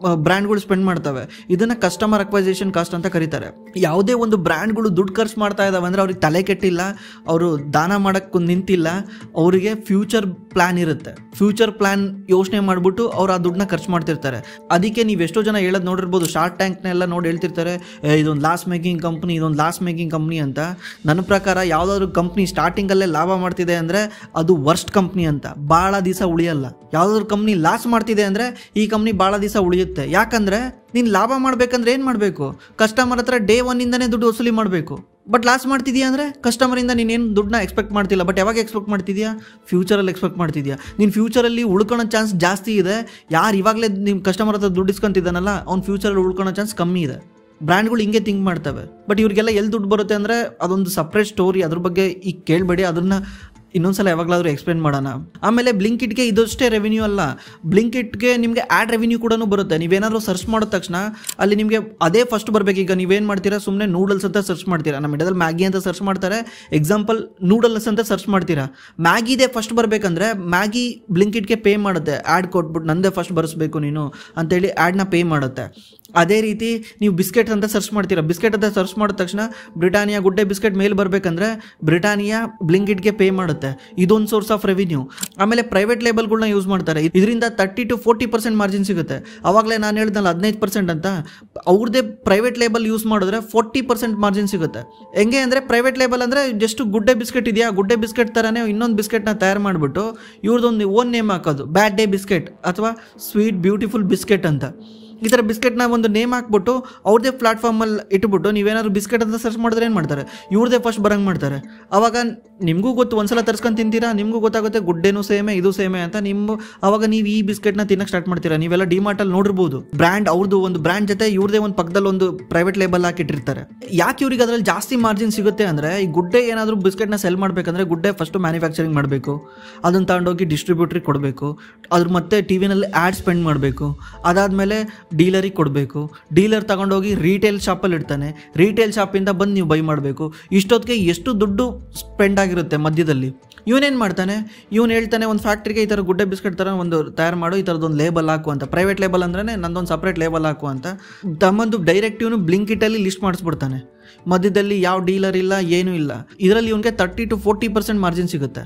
ಬ್ರ್ಯಾಂಡ್ಗಳು ಸ್ಪೆಂಡ್ ಮಾಡ್ತವೆ. ಇದನ್ನು ಕಸ್ಟಮರ್ ಅಕ್ವೈಸೇಷನ್ ಕಾಸ್ಟ್ ಅಂತ ಕರೀತಾರೆ. ಯಾವುದೇ ಒಂದು ಬ್ರ್ಯಾಂಡ್ಗಳು ದುಡ್ಡು ಖರ್ಚು ಮಾಡ್ತಾ ಇದ್ದಾವೆ ಅಂದರೆ ಅವ್ರಿಗೆ ತಲೆ ಕೆಟ್ಟಿಲ್ಲ, ಅವರು ದಾನ ಮಾಡೋಕ್ಕೆ ನಿಂತಿಲ್ಲ, ಅವರಿಗೆ ಫ್ಯೂಚರ್ ಪ್ಲ್ಯಾನ್ ಇರುತ್ತೆ. ಫ್ಯೂಚರ್ ಪ್ಲ್ಯಾನ್ ಯೋಚನೆ ಮಾಡಿಬಿಟ್ಟು ಅವ್ರು ಆ ದುಡ್ಡನ್ನ ಖರ್ಚು ಮಾಡ್ತಿರ್ತಾರೆ. ಅದಕ್ಕೆ ನೀವು ಎಷ್ಟೋ ಜನ ಹೇಳೋದು ನೋಡಿರ್ಬೋದು, ಶಾರ್ಟ್ ಟ್ಯಾಂಕ್ನೆಲ್ಲ ನೋಡಿ ಹೇಳ್ತಿರ್ತಾರೆ, ಇದೊಂದು ಲಾಸ್ ಮೇಕಿಂಗ್ ಕಂಪ್ನಿ, ಇದೊಂದು ಲಾಸ್ ಮೇಕಿಂಗ್ ಕಂಪ್ನಿ ಅಂತ. ನನ್ನ ಪ್ರಕಾರ ಯಾವುದಾದ್ರು ಕಂಪ್ನಿ ಸ್ಟಾರ್ಟಿಂಗಲ್ಲೇ ಲಾಭ ಮಾಡ್ತಿದೆ ಅಂದರೆ ಅದು ವರ್ಸ್ಟ್ ಕಂಪ್ನಿ ಅಂತ, ಭಾಳ ದಿವಸ ಉಳಿಯಲ್ಲ. ಯಾವುದಾದ್ರು ಕಂಪ್ನಿ ಲಾಸ್ ಮಾಡ್ತಿದೆ ಅಂದರೆ ಈ ಕಂಪ್ನಿ ಭಾಳ ದಿವಸ ಉಳಿಯುತ್ತೆ. ಯಾಕಂದರೆ ನೀನು ಲಾಭ ಮಾಡಬೇಕಂದ್ರೆ ಏನು ಮಾಡಬೇಕು? ಕಸ್ಟಮರ್ ಹತ್ರ ಡೇ 1ಇಂದನೇ ದುಡ್ಡು ವಸೂಲಿ ಮಾಡಬೇಕು. ಬಟ್ ಲಾಸ್ ಮಾಡ್ತಿದ್ಯಾ ಅಂದರೆ ಕಸ್ಟಮರಿಂದ ನೀನೇನು ದುಡ್ಡನ್ನ ಎಕ್ಸ್ಪೆಕ್ಟ್ ಮಾಡ್ತಿಲ್ಲ. ಬಟ್ ಯಾವಾಗ ಎಕ್ಸ್ಪೆಕ್ಟ್ ಮಾಡ್ತಿದ್ಯಾ? ಫ್ಯೂಚರಲ್ಲಿ ಎಕ್ಸ್ಪೆಕ್ಟ್ ಮಾಡ್ತಿದ್ಯಾ. ನೀನು ಫ್ಯೂಚರಲ್ಲಿ ಉಳ್ಕೊಳ್ಳೋ ಚಾನ್ಸ್ ಜಾಸ್ತಿ ಇದೆ. ಯಾರು ಇವಾಗಲೇ ನಿಮ್ಮ ಕಸ್ಟಮರ್ ಹತ್ರ ದುಡ್ಡು ಇಸ್ಕೊಂತಿದ್ದಾನಲ್ಲ, ಅವ್ನು ಫ್ಯೂಚರಲ್ಲಿ ಉಳ್ಕೊಳ್ಳೋ ಚಾನ್ಸ್ ಕಮ್ಮಿ ಇದೆ. ಬ್ರ್ಯಾಂಡ್ಗಳು ಹಿಂಗೆ ಥಿಂಕ್ ಮಾಡ್ತವೆ. ಬಟ್ ಇವ್ರಿಗೆಲ್ಲ ಎಲ್ಲಿ ದುಡ್ಡು ಬರುತ್ತೆ ಅಂದರೆ ಅದೊಂದು ಸಪ್ರೇಟ್ ಸ್ಟೋರಿ, ಅದ್ರ ಬಗ್ಗೆ ಈಗ ಕೇಳಬೇಡಿ, ಅದನ್ನು ಇನ್ನೊಂದ್ಸಲ ಯಾವಾಗಲಾದರೂ ಎಕ್ಸ್ಪ್ಲೇನ್ ಮಾಡೋಣ. ಆಮೇಲೆ ಬ್ಲಿಂಕಿಟ್ಗೆ ಇದಷ್ಟೇ ರೆವೆನ್ಯೂ ಅಲ್ಲ, ಬ್ಲಿಂಕಿಟ್ಗೆ ನಿಮಗೆ ಆ್ಯಡ್ ರೆವೆನ್ಯೂ ಕೂಡ ಬರುತ್ತೆ. ನೀವೇನಾದರೂ ಸರ್ಚ್ ಮಾಡಿದ ತಕ್ಷಣ ಅಲ್ಲಿ ನಿಮಗೆ ಅದೇ ಫಸ್ಟ್ ಬರಬೇಕು. ಈಗ ನೀವೇನು ಮಾಡ್ತೀರಾ, ಸುಮ್ಮನೆ ನೂಡಲ್ಸ್ ಅಂತ ಸರ್ಚ್ ಮಾಡ್ತೀರಾ, ನಮ್ಮ ಇಂಡಿಯಾದಲ್ಲಿ ಮ್ಯಾಗಿ ಅಂತ ಸರ್ಚ್ ಮಾಡ್ತಾರೆ, ಎಕ್ಸಾಂಪಲ್ ನೂಡಲ್ಸ್ ಅಂತ ಸರ್ಚ್ ಮಾಡ್ತೀರಾ, ಮ್ಯಾಗಿದೇ ಫಸ್ಟ್ ಬರಬೇಕಂದ್ರೆ ಮ್ಯಾಗಿ ಬ್ಲಿಂಕಿಟ್ಗೆ ಪೇ ಮಾಡುತ್ತೆ, ಆ್ಯಡ್ ಕೊಟ್ಬಿಟ್ಟು ನಂದೇ ಫಸ್ಟ್ ಬರೆಸ್ಬೇಕು ನೀನು ಅಂತೇಳಿ ಆ್ಯಡ್ನ ಪೇ ಮಾಡುತ್ತೆ. ಅದೇ ರೀತಿ ನೀವು ಬಿಸ್ಕೆಟ್ ಅಂತ ಸರ್ಚ್ ಮಾಡ್ತೀರಾ, ಬಿಸ್ಕೆಟ್ ಅಂತ ಸರ್ಚ್ ಮಾಡಿದ ತಕ್ಷಣ ಬ್ರಿಟಾನಿಯಾ ಗುಡ್ಡೆ ಬಿಸ್ಕೆಟ್ ಮೇಲೆ ಬರಬೇಕಂದ್ರೆ ಬ್ರಿಟಾನಿಯಾ ಬ್ಲಿಂಕಿಟ್ಗೆ ಪೇ ಮಾಡುತ್ತೆ. ಇದೊಂದು ಸೋರ್ಸ್ ಆಫ್ ರೆವಿನ್ಯೂ. ಆಮೇಲೆ ಪ್ರೈವೇಟ್ ಲೇಬಲ್ಗಳನ್ನ ಯೂಸ್ ಮಾಡ್ತಾರೆ, ಇದರಿಂದ 30-40% ಮಾರ್ಜಿನ್ ಸಿಗುತ್ತೆ. ಅವಾಗಲೇ ನಾನು ಹೇಳಿದ್ನಲ್ಲ 15% ಅಂತ, ಅವ್ರದ್ದೇ ಪ್ರೈವೇಟ್ ಲೇಬಲ್ ಯೂಸ್ ಮಾಡಿದ್ರೆ 40% ಮಾರ್ಜಿನ್ ಸಿಗುತ್ತೆ. ಹೆಂಗೆ ಅಂದರೆ ಪ್ರೈವೇಟ್ ಲೇಬಲ್ ಅಂದರೆ ಜಸ್ಟ್ ಗುಡ್ಡೆ ಬಿಸ್ಕೆಟ್ ಇದೆಯಾ, ಗುಡ್ಡೆ ಬಿಸ್ಕೆಟ್ ಥರನೇ ಇನ್ನೊಂದು ಬಿಸ್ಕೆಟ್ನ ತಯಾರು ಮಾಡಿಬಿಟ್ಟು ಇವ್ರದ್ದೊಂದು ಓನ್ ನೇಮ್ ಹಾಕೋದು, ಬ್ಯಾಡ್ ಡೇ ಬಿಸ್ಕೆಟ್ ಅಥವಾ ಸ್ವೀಟ್ ಬ್ಯೂಟಿಫುಲ್ ಬಿಸ್ಕೆಟ್ ಅಂತ. ಈ ಥರ ಬಿಸ್ಕೆಟ್ನ ಒಂದು ನೇಮ್ ಹಾಕ್ಬಿಟ್ಟು ಅವ್ರದ್ದೇ ಪ್ಲಾಟ್ಫಾರ್ಮಲ್ಲಿ ಇಟ್ಬಿಟ್ಟು ನೀವೇನಾದ್ರು ಬಿಸ್ಕೆಟ್ ಅಂತ ಸರ್ಚ್ ಮಾಡಿದ್ರೆ ಏನು ಮಾಡ್ತಾರೆ, ಇವ್ರದ್ದೇ ಫಸ್ಟ್ ಬರಂಗೆ ಮಾಡ್ತಾರೆ. ಆವಾಗ ನಿಮಗೂ ಗೊತ್ತು, ಒಂದ್ಸಲ ತರ್ಸ್ಕೊಂಡು ತಿಂತೀರಾ, ನಿಮಗೂ ಗೊತ್ತಾಗುತ್ತೆ ಗುಡ್ಡೆನೂ ಸೇಮೆ ಇದು ಸೇಮೆ ಅಂತ. ಆವಾಗ ನೀವು ಈ ಬಿಸ್ಕೆಟ್ನ ತಿನ್ನಕ್ಕೆ ಸ್ಟಾರ್ಟ್ ಮಾಡ್ತೀರಾ. ನೀವೆಲ್ಲ ಡಿಮಾರ್ಟಲ್ಲಿ ನೋಡಿರ್ಬೋದು, ಬ್ರ್ಯಾಂಡ್ ಅವ್ರದ್ದು ಒಂದು ಬ್ರ್ಯಾಂಡ್ ಜೊತೆ ಇವ್ರದೇ ಒಂದು ಪಕ್ಕದಲ್ಲಿ ಒಂದು ಪ್ರೈವೇಟ್ ಲೇಬಲ್ ಹಾಕಿಟ್ಟಿರ್ತಾರೆ. ಯಾಕೆ ಇವ್ರಿಗೆ ಅದರಲ್ಲಿ ಜಾಸ್ತಿ ಮಾರ್ಜಿನ್ ಸಿಗುತ್ತೆ ಅಂದರೆ, ಈ ಗುಡ್ಡೆ ಏನಾದರೂ ಬಿಸ್ಕೆಟ್ನ ಸೆಲ್ ಮಾಡಬೇಕಂದ್ರೆ ಗುಡ್ಡೆ ಫಸ್ಟು ಮ್ಯಾನುಫ್ಯಾಕ್ಚರಿಂಗ್ ಮಾಡಬೇಕು, ಅದನ್ನು ತಗೊಂಡೋಗಿ ಡಿಸ್ಟ್ರಿಬ್ಯೂಟ್ರಿಗೆ ಕೊಡಬೇಕು, ಅದ್ರ ಮತ್ತೆ ಟಿ ವಿನಲ್ಲಿ ಆ್ಯಡ್ ಸ್ಪೆಂಡ್ ಮಾಡಬೇಕು, ಅದಾದಮೇಲೆ ಡೀಲರಿಗೆ ಕೊಡಬೇಕು, ಡೀಲರ್ ತಗೊಂಡೋಗಿ ರೀಟೇಲ್ ಶಾಪಲ್ಲಿ ಇಡ್ತಾನೆ, ರೀಟೇಲ್ ಶಾಪಿಂದ ಬಂದು ನೀವು ಬೈ ಮಾಡಬೇಕು. ಇಷ್ಟೊತ್ತಿಗೆ ಎಷ್ಟು ದುಡ್ಡು ಸ್ಪೆಂಡ್ ಆಗಿರುತ್ತೆ ಮಧ್ಯದಲ್ಲಿ. ಇವನೇನು ಮಾಡ್ತಾನೆ, ಇವನು ಹೇಳ್ತಾನೆ ಒಂದು ಫ್ಯಾಕ್ಟ್ರಿಗೆ ಈ ಥರ ಗುಡ್ಡೆ ಬಿಸ್ಕೆಟ್ ಥರ ಒಂದು ತಯಾರು ಮಾಡು, ಈ ಥರದೊಂದು ಲೇಬಲ್ ಹಾಕು ಅಂತ. ಪ್ರೈವೇಟ್ ಲೇಬಲ್ ಅಂದ್ರೆ ನಂದೊಂದು ಸಪ್ರೇಟ್ ಲೇಬಲ್ ಹಾಕು ಅಂತ ತಮ್ಮೊಂದು ಡೈರೆಕ್ಟ್ ಇವನು ಬ್ಲಿಂಕಿಟಲ್ಲಿ ಲಿಸ್ಟ್ ಮಾಡಿಸ್ಬಿಡ್ತಾನೆ. ಮಧ್ಯದಲ್ಲಿ ಯಾವ ಡೀಲರ್ ಇಲ್ಲ, ಏನೂ ಇಲ್ಲ. ಇದರಲ್ಲಿ ಇವನಿಗೆ 30-40% ಮಾರ್ಜಿನ್ ಸಿಗುತ್ತೆ.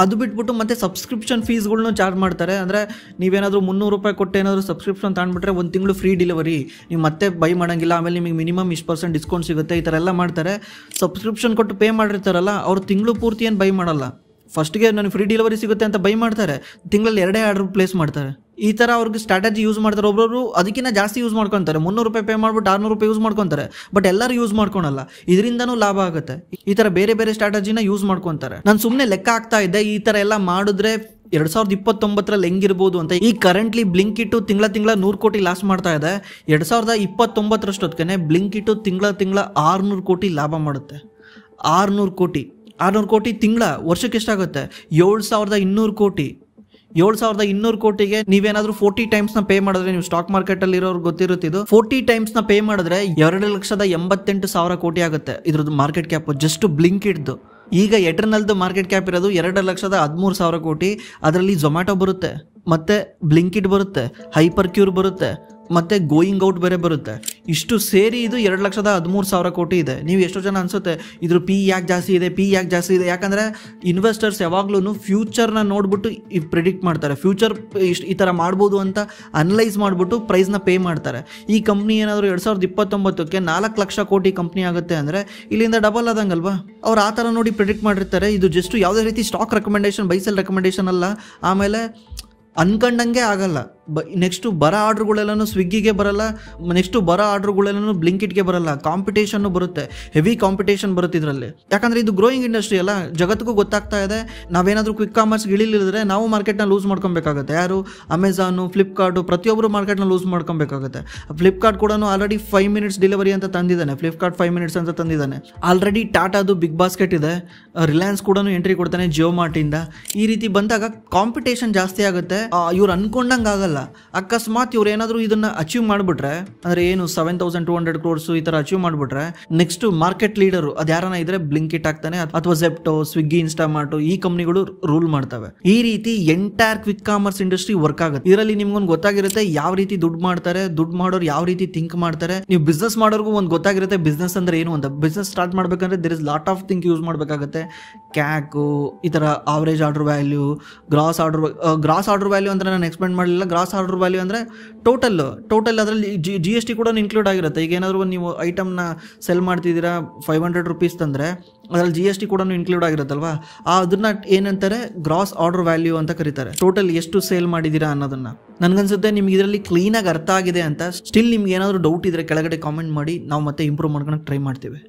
ಅದು ಬಿಟ್ಬಿಟ್ಟು ಮತ್ತೆ ಸಬ್ಸ್ಕ್ರಿಪ್ಷನ್ ಫೀಸ್ಗಳ್ನು ಚಾರ್ಜ್ ಮಾಡ್ತಾರೆ. ಅಂದರೆ ನೀವೇನಾದರೂ 300 ರೂಪಾಯಿ ಕೊಟ್ಟು ಏನಾದರೂ ಸಬ್ಸ್ಕ್ರಿಪ್ಷನ್ ತಗೊಂಡ್ಬಿಟ್ರೆ 1 ತಿಂಗಳು ಫ್ರೀ ಡೆಲಿವರಿ, ನೀವು ಮತ್ತೆ ಬೈ ಮಾಡೋಂಗಿಲ್ಲ, ಆಮೇಲೆ ನಿಮಗೆ ಮಿನಿಮಮ್ ಇಷ್ಟು % ಡಿಸ್ಕೌಂಟ್ ಸಿಗುತ್ತೆ, ಈ ಥರ ಎಲ್ಲ ಮಾಡ್ತಾರೆ. ಸಬ್ಸ್ಕ್ರಿಪ್ಷನ್ ಕೊಟ್ಟು ಪೇ ಮಾಡಿರ್ತಾರಲ್ಲ ಅವ್ರು ತಿಂಗಳು ಪೂರ್ತಿ ಏನು ಬೈ ಮಾಡಲ್ಲ. ಫಸ್ಟ್ಗೆ ನನಗೆ ಫ್ರೀ ಡೆಲಿವರಿ ಸಿಗುತ್ತೆ ಅಂತ ಬೈ ಮಾಡ್ತಾರೆ, ತಿಂಗಳಲ್ಲಿ 2 ಆರ್ಡರ್ ಪ್ಲೇಸ್ ಮಾಡ್ತಾರೆ. ಈ ಥರ ಅವ್ರಿಗೆ ಸ್ಟ್ರಾಟಜಿ ಯೂಸ್ ಮಾಡ್ತಾರೆ. ಒಬ್ಬೊಬ್ರು ಅದಕ್ಕಿಂತ ಜಾಸ್ತಿ ಯೂಸ್ ಮಾಡ್ಕೊತಾರೆ, 300 ರೂಪಾಯಿ ಪೇ ಮಾಡಿಬಿಟ್ಟು 600 ರೂಪಾಯಿ ಯೂಸ್ ಮಾಡ್ಕೊತಾರೆ. ಬಟ್ ಎಲ್ಲರೂ ಯೂಸ್ ಮಾಡ್ಕೊಳಲ್ಲ, ಇದರಿಂದನೂ ಲಾಭ ಆಗುತ್ತೆ. ಈ ಥರ ಬೇರೆ ಬೇರೆ ಸ್ಟ್ರಾಟಜಿನ ಯೂಸ್ ಮಾಡ್ಕೊತಾರೆ. ನಾನು ಸುಮ್ಮನೆ ಲೆಕ್ಕ ಆಗ್ತಾ ಇದ್ದೆ, ಈ ಥರ ಎಲ್ಲ ಮಾಡಿದ್ರೆ 2029 ಹೆಂಗಿರ್ಬೋದು ಅಂತ. ಈ ಕರೆಂಟ್ಲಿ ಬ್ಲಿಂಕಿಟ್ ತಿಂಗಳ 100 ಕೋಟಿ ಲಾಸ್ ಮಾಡ್ತಾ ಇದೆ. 2029 ಬ್ಲಿಂಕಿಟ್ ತಿಂಗಳ 600 ಕೋಟಿ ಲಾಭ ಮಾಡುತ್ತೆ. 600 ಕೋಟಿ ತಿಂಗಳ, ವರ್ಷಕ್ಕೆ ಎಷ್ಟಾಗುತ್ತೆ? 7200 ಕೋಟಿ. 7200 ಕೋಟಿಗೆ ನೀವೇನಾದ್ರೂ 40 ಟೈಮ್ಸ್ನ ಪೇ ಮಾಡಿದ್ರೆ, ನೀವು ಸ್ಟಾಕ್ ಮಾರ್ಕೆಟ್ ಅಲ್ಲಿ ಇರೋರು ಗೊತ್ತಿರುತ್ತಿದ್ದು, 40 ಟೈಮ್ಸ್ನ ಪೇ ಮಾಡಿದ್ರೆ 2,88,000 ಕೋಟಿ ಆಗುತ್ತೆ ಇದ್ರದ್ದು ಮಾರ್ಕೆಟ್ ಕ್ಯಾಪ್, ಜಸ್ಟ್ ಬ್ಲಿಂಕಿಟ್ದು. ಈಗ ಎಟರ್ನಲ್ದು ಮಾರ್ಕೆಟ್ ಕ್ಯಾಪ್ ಇರೋದು 2,13,000 ಕೋಟಿ. ಅದರಲ್ಲಿ ಝೊಮ್ಯಾಟೊ ಬರುತ್ತೆ, ಮತ್ತೆ ಬ್ಲಿಂಕಿಟ್ ಬರುತ್ತೆ, ಹೈಪರ್ ಕ್ಯೂರ್ ಬರುತ್ತೆ, ಮತ್ತೆ ಗೋಯಿಂಗ್ ಔಟ್ ಬೇರೆ ಬರುತ್ತೆ. ಇಷ್ಟು ಸೇರಿ ಇದು 2,13,000 ಕೋಟಿ ಇದೆ. ನೀವು ಎಷ್ಟೋ ಜನ ಅನ್ಸುತ್ತೆ ಇದ್ರ ಪಿ ಯಾಕೆ ಜಾಸ್ತಿ ಇದೆ, ಯಾಕಂದರೆ ಇನ್ವೆಸ್ಟರ್ಸ್ ಯಾವಾಗ್ಲೂ ಫ್ಯೂಚರ್ನ ನೋಡ್ಬಿಟ್ಟು ಪ್ರಿಡಿಕ್ಟ್ ಮಾಡ್ತಾರೆ. ಫ್ಯೂಚರ್ ಈ ಥರ ಮಾಡ್ಬೋದು ಅಂತ ಅನಲೈಸ್ ಮಾಡಿಬಿಟ್ಟು ಪ್ರೈಸ್ನ ಪೇ ಮಾಡ್ತಾರೆ. ಈ ಕಂಪ್ನಿ ಏನಾದರೂ 2029ಕ್ಕೆ 4 ಲಕ್ಷ ಕೋಟಿ ಕಂಪ್ನಿ ಆಗುತ್ತೆ ಅಂದರೆ ಇಲ್ಲಿಂದ ಡಬಲ್ ಆದಂಗಲ್ವಾ? ಅವ್ರು ಆ ಥರ ನೋಡಿ ಪ್ರಿಡಿಕ್ಟ್ ಮಾಡಿರ್ತಾರೆ. ಇದು ಜಸ್ಟ್ ಯಾವುದೇ ರೀತಿ stock recommendation, by cell recommendation ಅಲ್ಲ. ಆಮೇಲೆ ಅನ್ಕಂಡಂಗೆ ಆಗಲ್ಲ. ನೆಕ್ಸ್ಟು ಬರೋ ಆರ್ಡ್ರುಗಳೆಲ್ಲನೂ ಸ್ವಿಗ್ಗಿಗೆ ಬರಲ್ಲ, ನೆಕ್ಸ್ಟು ಬರೋ ಆರ್ಡ್ರುಗಳೆಲ್ಲನೂ ಬ್ಲಿಂಕಿಟ್ಗೆ ಬರಲ್ಲ. ಕಾಂಪಿಟೇಷನ್ನು ಬರುತ್ತೆ, ಹೆವಿ ಕಾಂಪಿಟೇಷನ್ ಬರುತ್ತೆ ಇದರಲ್ಲಿ. ಯಾಕಂದರೆ ಇದು ಗ್ರೋಯಿಂಗ್ ಇಂಡಸ್ಟ್ರಿ ಅಲ್ಲ, ಜಗತ್ತಿಗೂ ಗೊತ್ತಾಗ್ತಾ ಇದೆ. ನಾವೇನಾದರೂ ಕ್ವಿಕ್ ಕಾಮರ್ಸ್ಗೆ ಇಳಿಲಿದ್ರೆ ನಾವು ಮಾರ್ಕೆಟ್ನ ಲೂಸ್ ಮಾಡ್ಕೊಬೇಕಾಗುತ್ತೆ. ಯಾರು? ಅಮೆಝಾನು, ಫ್ಲಿಪ್ಕಾರ್ಟು, ಪ್ರತಿಯೊಬ್ಬರು ಮಾರ್ಕೆಟ್ನ ಲೂಸ್ ಮಾಡ್ಕೊಬೇಕಾಗುತ್ತೆ. ಫ್ಲಿಪ್ಕಾರ್ಟ್ ಕೂಡ ಆಲ್ರೆಡಿ 5 ಮಿನಿಟ್ಸ್ ಡೆಲಿವರಿ ಅಂತ ತಂದಿದ್ದಾನೆ. ಫ್ಲಿಪ್ಕಾರ್ಟ್ 5 ಮಿನಿಟ್ಸ್ ಅಂತ ತಂದಿದ್ದಾನೆ. ಆಲ್ರೆಡಿ ಟಾಟಾದು ಬಿಗ್ ಬಾಸ್ಕೆಟ್ ಇದೆ, ರಿಲಯನ್ಸ್ ಕೂಡ ಎಂಟ್ರಿ ಕೊಡ್ತಾನೆ ಜಿಯೋ ಮಾರ್ಟಿಂದ. ಈ ರೀತಿ ಬಂದಾಗ ಕಾಂಪಿಟೇಷನ್ ಜಾಸ್ತಿ ಆಗುತ್ತೆ. ಇವ್ರು ಅನ್ಕೊಂಡಂಗೆ ಆಗಲ್ಲ. ಅಕಸ್ಮಾತ್ ಇವ್ರು ಏನಾದರೂ ಇದನ್ನ ಅಚೀವ್ ಮಾಡಿಬಿಟ್ರೆ, ಅಂದ್ರೆ ಏನು 7,200 crores ಈ ತರ ಅಚೀವ್ ಮಾಡಿಬಿಟ್ರೆ, ನೆಕ್ಸ್ಟ್ ಮಾರ್ಕೆಟ್ ಲೀಡರು ಅದು ಯಾರನ್ನ ಇದ್ರೆ ಬ್ಲಿಂಕಿಟ್ ಆಗ್ತಾನೆ, ಅಥವಾ ಜೆಪ್ಟೋ, ಸ್ವಿಗ್ಗಿ, ಇನ್ಸ್ಟಾಮಾರ್ಟ್ ಈ ಕಂಪ್ನಿಗಳು ರೂಲ್ ಮಾಡ್ತವೆ. ಈ ರೀತಿ entire quick commerce industry work ಆಗುತ್ತೆ. ಇದರಲ್ಲಿ ನಿಮ್ಗೊಂದು ಗೊತ್ತಾಗಿರುತ್ತೆ ಯಾವ ರೀತಿ ದುಡ್ಡು ಮಾಡ್ತಾರೆ, ದುಡ್ಡು ಮಾಡೋರು ಯಾವ ರೀತಿ ಥಿಂಕ್ ಮಾಡ್ತಾರೆ. ನೀವು ಬಿಸ್ನೆಸ್ ಮಾಡೋರ್ಗೂ ಒಂದು ಗೊತ್ತಾಗಿರುತ್ತೆ ಬಿಸ್ನೆಸ್ ಅಂದ್ರೆ ಏನು ಅಂತ. ಬಿಸ್ನೆಸ್ ಸ್ಟಾರ್ಟ್ ಮಾಡ್ಬೇಕಂದ್ರೆ there is lot of think use ಮಾಡಬೇಕಾಗುತ್ತೆ. ಕ್ಯಾಕು, ಈ ತರ average order value, gross order value ಅಂತ ನಾನು ಎಕ್ಸ್ಪ್ಲೇನ್ ಮಾಡಲಿಲ್ಲ. ಗ್ರಾಸ್ ಆರ್ಡರ್ ವ್ಯಾಲ್ಯೂ ಅಂದರೆ ಟೋಟಲ್ ಅದರಲ್ಲಿ GST ಕೂಡ ಇನ್ಕ್ಲೂಡ್ ಆಗಿರುತ್ತೆ. ಈಗ ಏನಾದರೂ ನೀವು ಐಟಮ್ನ ಸೆಲ್ ಮಾಡ್ತಿದ್ದೀರಾ 500 ರೂಪೀಸ್ ತಂದರೆ ಅದರಲ್ಲಿ GST ಕೂಡ ಇನ್ಕ್ಲೂಡ್ ಆಗಿರುತ್ತಲ್ವಾ, ಅದನ್ನ ಏನಂತಾರೆ ಗ್ರಾಸ್ ಆರ್ಡರ್ ವ್ಯಾಲ್ಯೂ ಅಂತ ಕರೀತಾರೆ. ಟೋಟಲ್ ಎಷ್ಟು ಸೇಲ್ ಮಾಡಿದ್ದೀರಾ ಅನ್ನೋದನ್ನ. ನನಗನ್ಸುತ್ತೆ ನಿಮ್ಗೆ ಇದರಲ್ಲಿ ಕ್ಲೀನಾಗಿ ಅರ್ಥ ಆಗಿದೆ ಅಂತ. ಸ್ಟಿಲ್ ನಿಮ್ಗೆ ಏನಾದರೂ ಡೌಟ್ ಇದ್ರೆ ಕೆಳಗಡೆ ಕಾಮೆಂಟ್ ಮಾಡಿ, ನಾವು ಮತ್ತೆ ಇಂಪ್ರೂವ್ ಮಾಡ್ಕೊಳಕ್ಕೆ ಟ್ರೈ ಮಾಡ್ತೀವಿ.